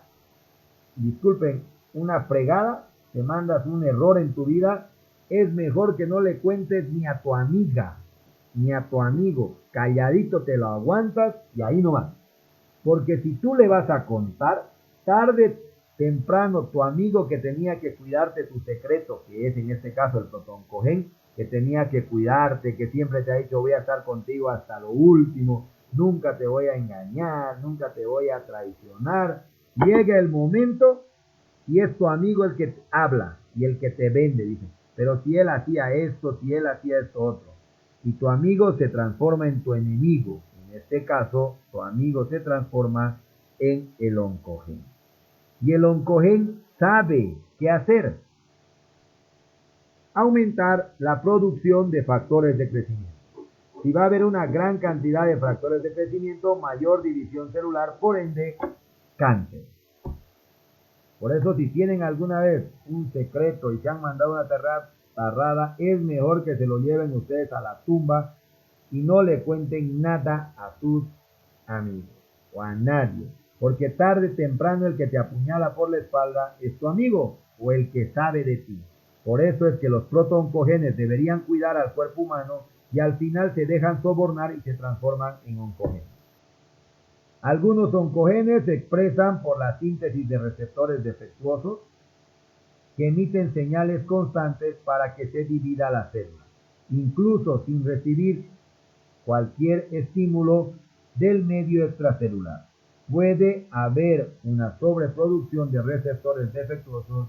fregada, te mandas un error en tu vida, es mejor que no le cuentes ni a tu amiga, ni a tu amigo. Calladito te lo aguantas y ahí nomás. Porque si tú le vas a contar, tarde temprano tu amigo que tenía que cuidarte tu secreto, que es en este caso el protoncogen, que tenía que cuidarte, que siempre te ha dicho voy a estar contigo hasta lo último, nunca te voy a engañar, nunca te voy a traicionar, llega el momento y es tu amigo el que habla y el que te vende, dice, pero si él hacía esto, si él hacía esto otro, y tu amigo se transforma en tu enemigo, en este caso tu amigo se transforma en el oncogen. Y el oncogen sabe qué hacer. Aumentar la producción de factores de crecimiento. Si va a haber una gran cantidad de factores de crecimiento, mayor división celular, por ende, cáncer. Por eso, si tienen alguna vez un secreto y se han mandado una tarrada, es mejor que se lo lleven ustedes a la tumba y no le cuenten nada a sus amigos o a nadie. Porque tarde o temprano el que te apuñala por la espalda es tu amigo o el que sabe de ti. Por eso es que los protoncogenes deberían cuidar al cuerpo humano y al final se dejan sobornar y se transforman en oncogenes. Algunos oncogenes se expresan por la síntesis de receptores defectuosos que emiten señales constantes para que se divida la célula, incluso sin recibir cualquier estímulo del medio extracelular. Puede haber una sobreproducción de receptores defectuosos,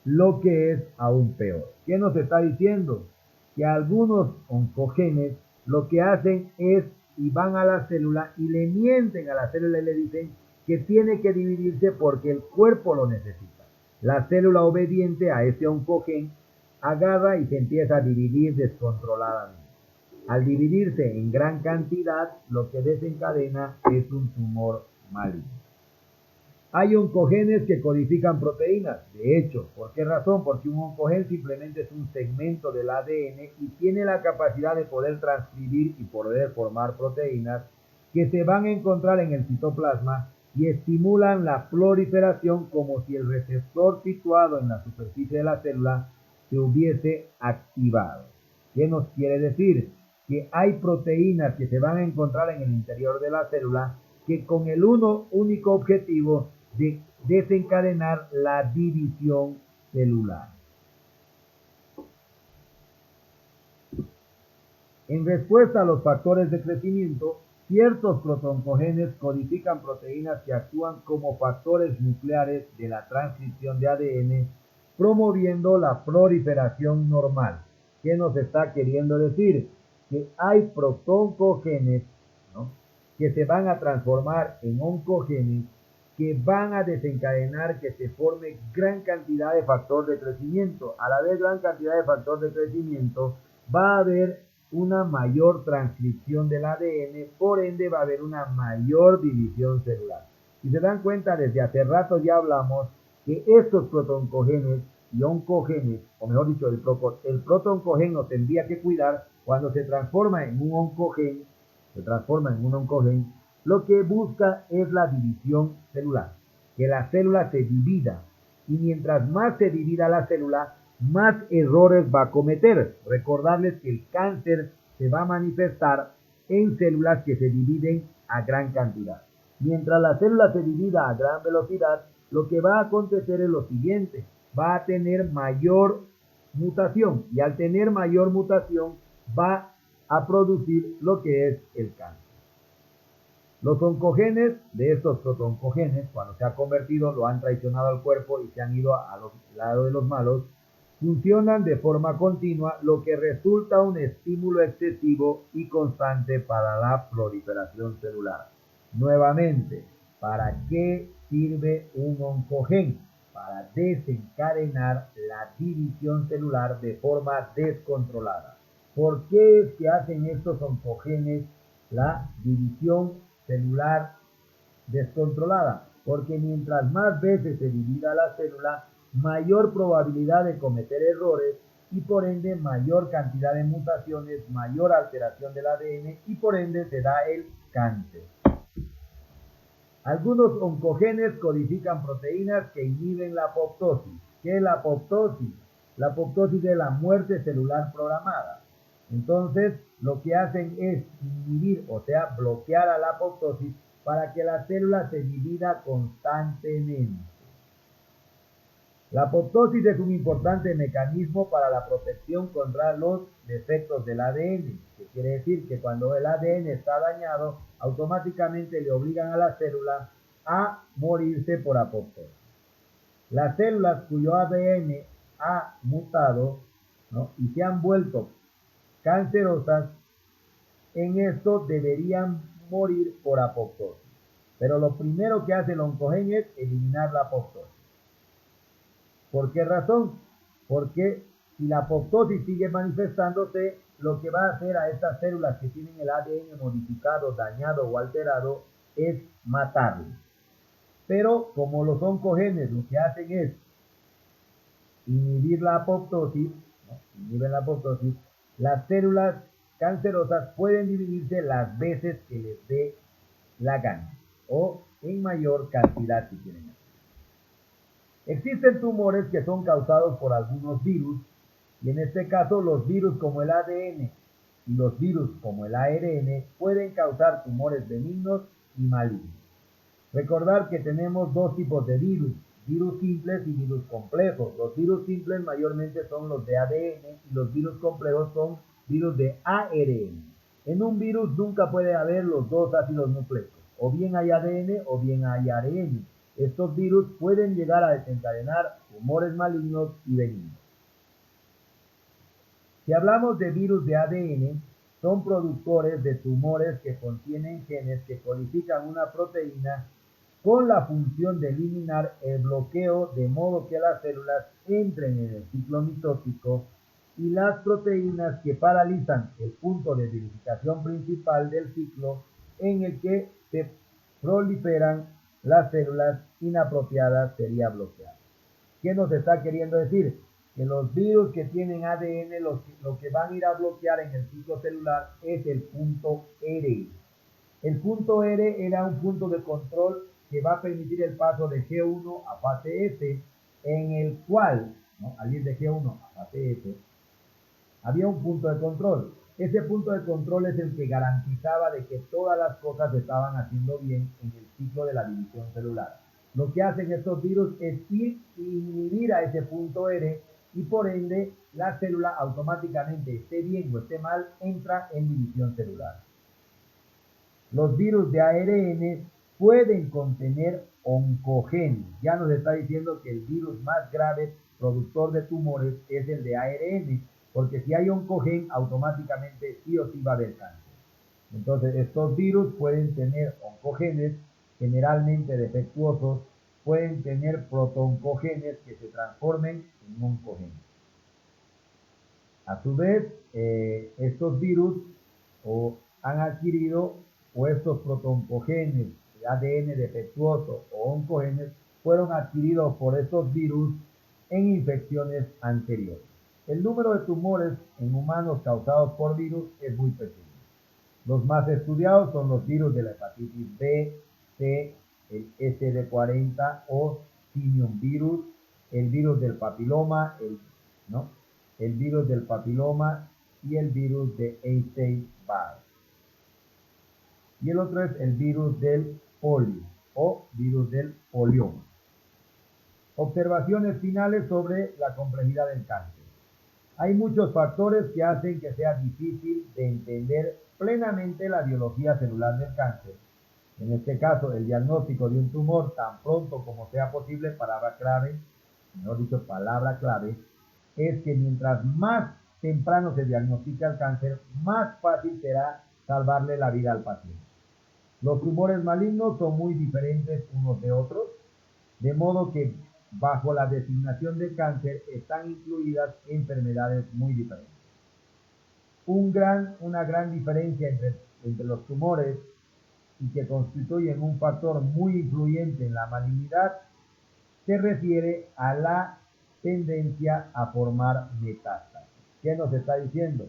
lo que es aún peor. ¿Qué nos está diciendo? Que algunos oncogenes lo que hacen es y van a la célula y le mienten a la célula y le dicen que tiene que dividirse porque el cuerpo lo necesita. La célula obediente a ese oncogen agarra y se empieza a dividir descontroladamente. Al dividirse en gran cantidad, lo que desencadena es un tumor maligno. Hay oncogenes que codifican proteínas. De hecho, ¿por qué razón? Porque un oncogen simplemente es un segmento del ADN y tiene la capacidad de poder transcribir y poder formar proteínas que se van a encontrar en el citoplasma y estimulan la proliferación como si el receptor situado en la superficie de la célula se hubiese activado. ¿Qué nos quiere decir? Que hay proteínas que se van a encontrar en el interior de la célula que con el único objetivo de desencadenar la división celular. En respuesta a los factores de crecimiento, ciertos protoncogenes codifican proteínas que actúan como factores nucleares de la transcripción de ADN, promoviendo la proliferación normal. ¿Qué nos está queriendo decir? Que hay protoncogenes, ¿no?, que se van a transformar en oncogenes que van a desencadenar que se forme gran cantidad de factor de crecimiento. Al haber gran cantidad de factor de crecimiento, va a haber una mayor transcripción del ADN, por ende va a haber una mayor división celular. Si se dan cuenta, desde hace rato ya hablamos que estos protoncogenes y oncogenes, o mejor dicho, el protoncogen nos tendría que cuidar cuando se transforma en un oncogen, lo que busca es la división celular, que la célula se divida, y mientras más se divida la célula, más errores va a cometer. Recordarles que el cáncer se va a manifestar en células que se dividen a gran cantidad. Mientras la célula se divida a gran velocidad, lo que va a acontecer es lo siguiente: va a tener mayor mutación, y al tener mayor mutación va a producir lo que es el cáncer. Los oncogenes de estos protoncogenes, cuando se ha convertido, lo han traicionado al cuerpo y se han ido al lado de los malos, funcionan de forma continua, lo que resulta un estímulo excesivo y constante para la proliferación celular. Nuevamente, ¿para qué sirve un oncogen? Para desencadenar la división celular de forma descontrolada. ¿Por qué es que hacen estos oncogenes la división celular descontrolada? Porque mientras más veces se divida la célula, mayor probabilidad de cometer errores y por ende mayor cantidad de mutaciones, mayor alteración del ADN y por ende se da el cáncer. Algunos oncogenes codifican proteínas que inhiben la apoptosis. ¿Qué es la apoptosis? La apoptosis es la muerte celular programada. Entonces, lo que hacen es inhibir, o sea, bloquear a la apoptosis para que la célula se divida constantemente. La apoptosis es un importante mecanismo para la protección contra los defectos del ADN, que quiere decir que cuando el ADN está dañado, automáticamente le obligan a la célula a morirse por apoptosis. Las células cuyo ADN ha mutado, ¿no?, y se han vuelto cancerosas, en esto deberían morir por apoptosis. Pero lo primero que hace el oncogen es eliminar la apoptosis. ¿Por qué razón? Porque si la apoptosis sigue manifestándose, lo que va a hacer a estas células que tienen el ADN modificado, dañado o alterado es matarlas. Pero como los oncogenes lo que hacen es inhibir la apoptosis, ¿no?, inhiben la apoptosis, las células cancerosas pueden dividirse las veces que les dé la gana o en mayor cantidad si quieren. Existen tumores que son causados por algunos virus, y en este caso los virus como el ADN y los virus como el ARN pueden causar tumores benignos y malignos. Recordar que tenemos dos tipos de virus simples y virus complejos. Los virus simples mayormente son los de ADN y los virus complejos son virus de ARN. En un virus nunca puede haber los dos ácidos nucleicos, o bien hay ADN o bien hay ARN. Estos virus pueden llegar a desencadenar tumores malignos y benignos. Si hablamos de virus de ADN, son productores de tumores que contienen genes que codifican una proteína con la función de eliminar el bloqueo de modo que las células entren en el ciclo mitótico, y las proteínas que paralizan el punto de verificación principal del ciclo en el que se proliferan las células inapropiadas sería bloqueado. ¿Qué nos está queriendo decir? Que los virus que tienen ADN lo que van a ir a bloquear en el ciclo celular es el punto R. El punto R era un punto de control que va a permitir el paso de G1 a fase S, en el cual, ¿no?, al ir de G1 a fase S, había un punto de control. Ese punto de control es el que garantizaba de que todas las cosas se estaban haciendo bien en el ciclo de la división celular. Lo que hacen estos virus es ir e inhibir a ese punto R, y por ende la célula automáticamente, esté bien o esté mal, entra en división celular. Los virus de ARN pueden contener oncogenes. Ya nos está diciendo que el virus más grave productor de tumores es el de ARN, porque si hay oncogen, automáticamente sí o sí va a haber cáncer. Entonces, estos virus pueden tener oncogenes generalmente defectuosos, pueden tener protoncogenes que se transformen en oncogenes. A su vez, estos virus han adquirido, o estos protoncogenes, ADN defectuoso o oncogenes, fueron adquiridos por estos virus en infecciones anteriores. El número de tumores en humanos causados por virus es muy pequeño. Los más estudiados son los virus de la hepatitis B, C, el SD40 o simian virus, el virus del papiloma, el virus del papiloma y el virus de Epstein-Barr. Y el otro es el virus del polio o virus del polioma. Observaciones finales sobre la complejidad del cáncer. Hay muchos factores que hacen que sea difícil de entender plenamente la biología celular del cáncer. En este caso, el diagnóstico de un tumor tan pronto como sea posible, palabra clave, es que mientras más temprano se diagnostica el cáncer, más fácil será salvarle la vida al paciente. Los tumores malignos son muy diferentes unos de otros, de modo que bajo la designación de cáncer están incluidas enfermedades muy diferentes. Una gran diferencia entre los tumores y que constituyen un factor muy influyente en la malignidad se refiere a la tendencia a formar metástasis. ¿Qué nos está diciendo?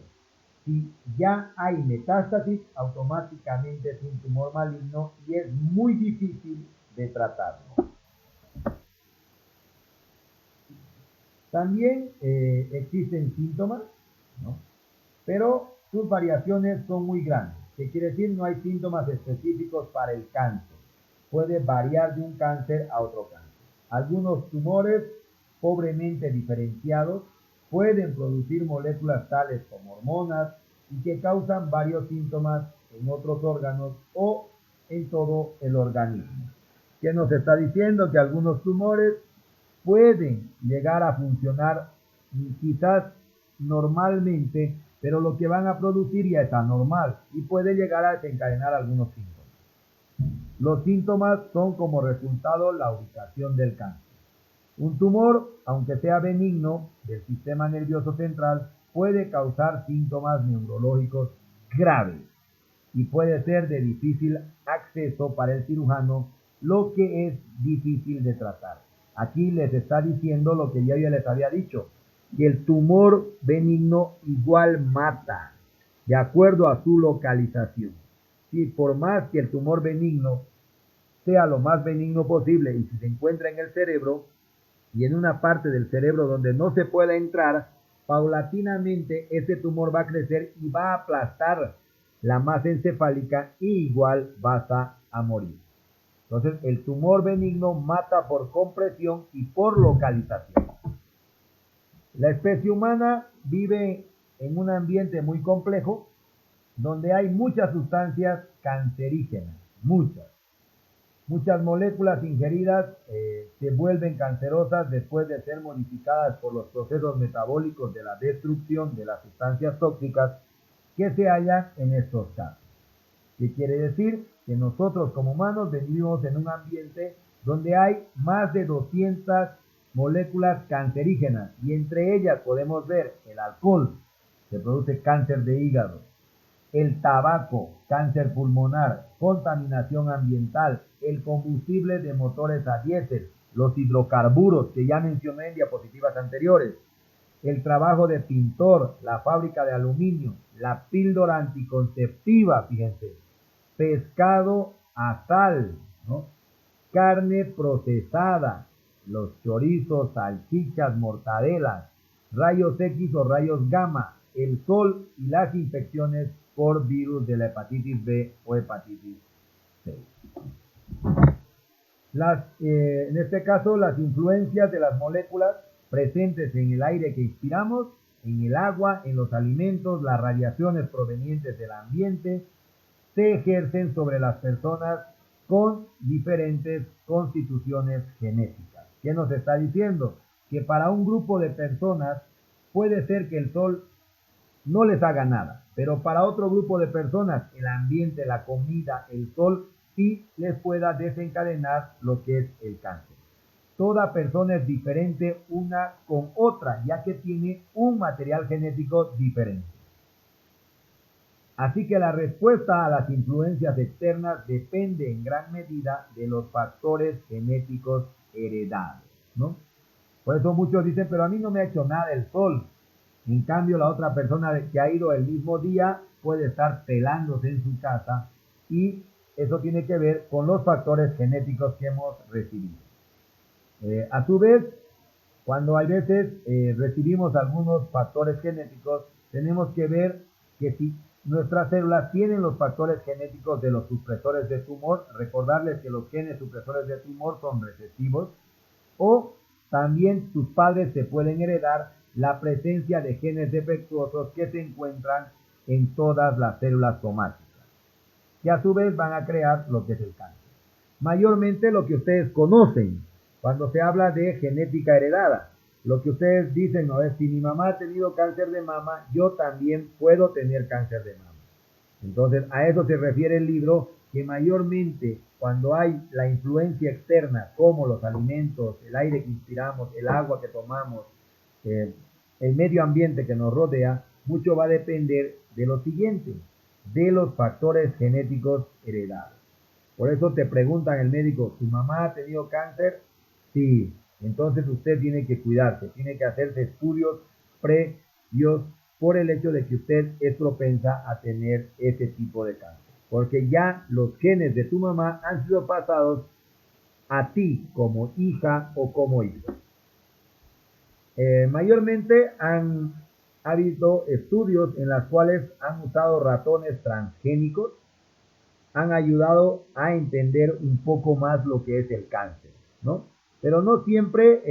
Si ya hay metástasis, automáticamente es un tumor maligno y es muy difícil de tratarlo. También existen síntomas, ¿no? Pero sus variaciones son muy grandes. ¿Qué quiere decir? No hay síntomas específicos para el cáncer. Puede variar de un cáncer a otro cáncer. Algunos tumores, pobremente diferenciados, pueden producir moléculas tales como hormonas y que causan varios síntomas en otros órganos o en todo el organismo. ¿Qué nos está diciendo? Que algunos tumores pueden llegar a funcionar quizás normalmente, pero lo que van a producir ya es anormal y puede llegar a desencadenar algunos síntomas. Los síntomas son como resultado la ubicación del cáncer. Un tumor, aunque sea benigno del sistema nervioso central, puede causar síntomas neurológicos graves y puede ser de difícil acceso para el cirujano, lo que es difícil de tratar. Aquí les está diciendo lo que ya les había dicho, que el tumor benigno igual mata, de acuerdo a su localización. Si por más que el tumor benigno sea lo más benigno posible y si se encuentra en el cerebro y en una parte del cerebro donde no se puede entrar, paulatinamente ese tumor va a crecer y va a aplastar la masa encefálica y igual vas a morir. Entonces, el tumor benigno mata por compresión y por localización. La especie humana vive en un ambiente muy complejo, donde hay muchas sustancias cancerígenas, muchas moléculas ingeridas se vuelven cancerosas después de ser modificadas por los procesos metabólicos de la destrucción de las sustancias tóxicas que se hallan en estos casos. ¿Qué quiere decir? Que nosotros como humanos vivimos en un ambiente donde hay más de 200 moléculas cancerígenas y entre ellas podemos ver el alcohol, que produce cáncer de hígado, el tabaco, cáncer pulmonar, contaminación ambiental, el combustible de motores a diésel, los hidrocarburos que ya mencioné en diapositivas anteriores, el trabajo de pintor, la fábrica de aluminio, la píldora anticonceptiva, fíjense, pescado a sal, ¿no? Carne procesada, los chorizos, salchichas, mortadelas, rayos X o rayos gamma, el sol y las infecciones por virus de la hepatitis B o hepatitis C. En este caso, las influencias de las moléculas presentes en el aire que inspiramos, en el agua, en los alimentos, las radiaciones provenientes del ambiente, se ejercen sobre las personas con diferentes constituciones genéticas. ¿Qué nos está diciendo? Que para un grupo de personas puede ser que el sol no les haga nada, pero para otro grupo de personas el ambiente, la comida, el sol y les pueda desencadenar lo que es el cáncer. Toda persona es diferente una con otra, ya que tiene un material genético diferente. Así que la respuesta a las influencias externas depende en gran medida de los factores genéticos heredados, ¿no? Por eso muchos dicen, pero a mí no me ha hecho nada el sol. En cambio, la otra persona que ha ido el mismo día puede estar pelándose en su casa y eso tiene que ver con los factores genéticos que hemos recibido. A su vez, cuando a veces recibimos algunos factores genéticos, tenemos que ver que si nuestras células tienen los factores genéticos de los supresores de tumor, recordarles que los genes supresores de tumor son recesivos, o también sus padres se pueden heredar la presencia de genes defectuosos que se encuentran en todas las células somáticas, que a su vez van a crear lo que es el cáncer. Mayormente lo que ustedes conocen cuando se habla de genética heredada. Lo que ustedes dicen, no es, si mi mamá ha tenido cáncer de mama, yo también puedo tener cáncer de mama. Entonces, a eso se refiere el libro, que mayormente cuando hay la influencia externa, como los alimentos, el aire que inspiramos, el agua que tomamos, el medio ambiente que nos rodea, mucho va a depender de lo siguiente, de los factores genéticos heredados. Por eso te preguntan el médico, ¿tu mamá ha tenido cáncer? Sí. Entonces usted tiene que cuidarse, tiene que hacerse estudios previos por el hecho de que usted es propensa a tener ese tipo de cáncer. Porque ya los genes de tu mamá han sido pasados a ti como hija o como hijo. Mayormente han habido estudios en los cuales han usado ratones transgénicos, han ayudado a entender un poco más lo que es el cáncer, ¿no? Pero no siempre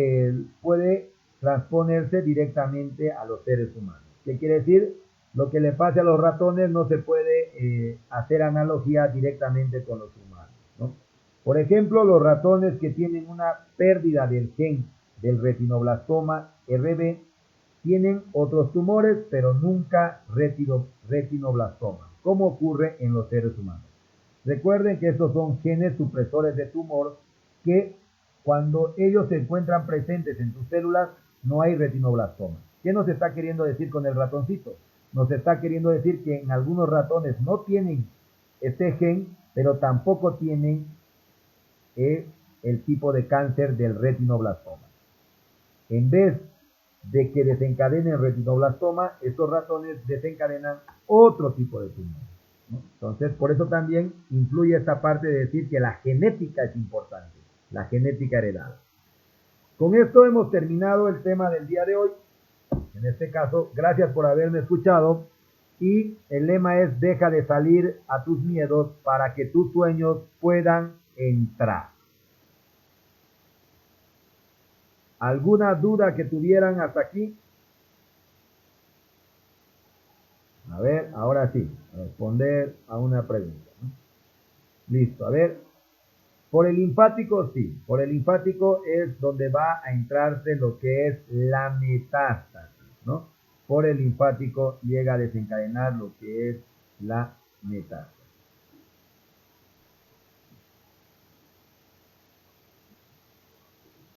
puede transponerse directamente a los seres humanos. ¿Qué quiere decir? Lo que le pase a los ratones no se puede hacer analogía directamente con los humanos, ¿no? Por ejemplo, los ratones que tienen una pérdida del gen del retinoblastoma RB tienen otros tumores, pero nunca retinoblastoma, como ocurre en los seres humanos. Recuerden que estos son genes supresores de tumor que cuando ellos se encuentran presentes en tus células no hay retinoblastoma. ¿Qué nos está queriendo decir con el ratoncito? Nos está queriendo decir que en algunos ratones no tienen este gen, pero tampoco tienen el tipo de cáncer del retinoblastoma. En vez de que desencadenen retinoblastoma, estos ratones desencadenan otro tipo de tumor, ¿no? Entonces, por eso también influye esta parte de decir que la genética es importante, la genética heredada. Con esto hemos terminado el tema del día de hoy. En este caso, gracias por haberme escuchado. Y el lema es: deja de salir a tus miedos para que tus sueños puedan entrar. ¿Alguna duda que tuvieran hasta aquí? A ver, ahora sí, responder a una pregunta, ¿no? Listo, a ver. Por el linfático, sí. Por el linfático es donde va a entrarse lo que es la metástasis, ¿no? Por el linfático llega a desencadenar lo que es la metástasis.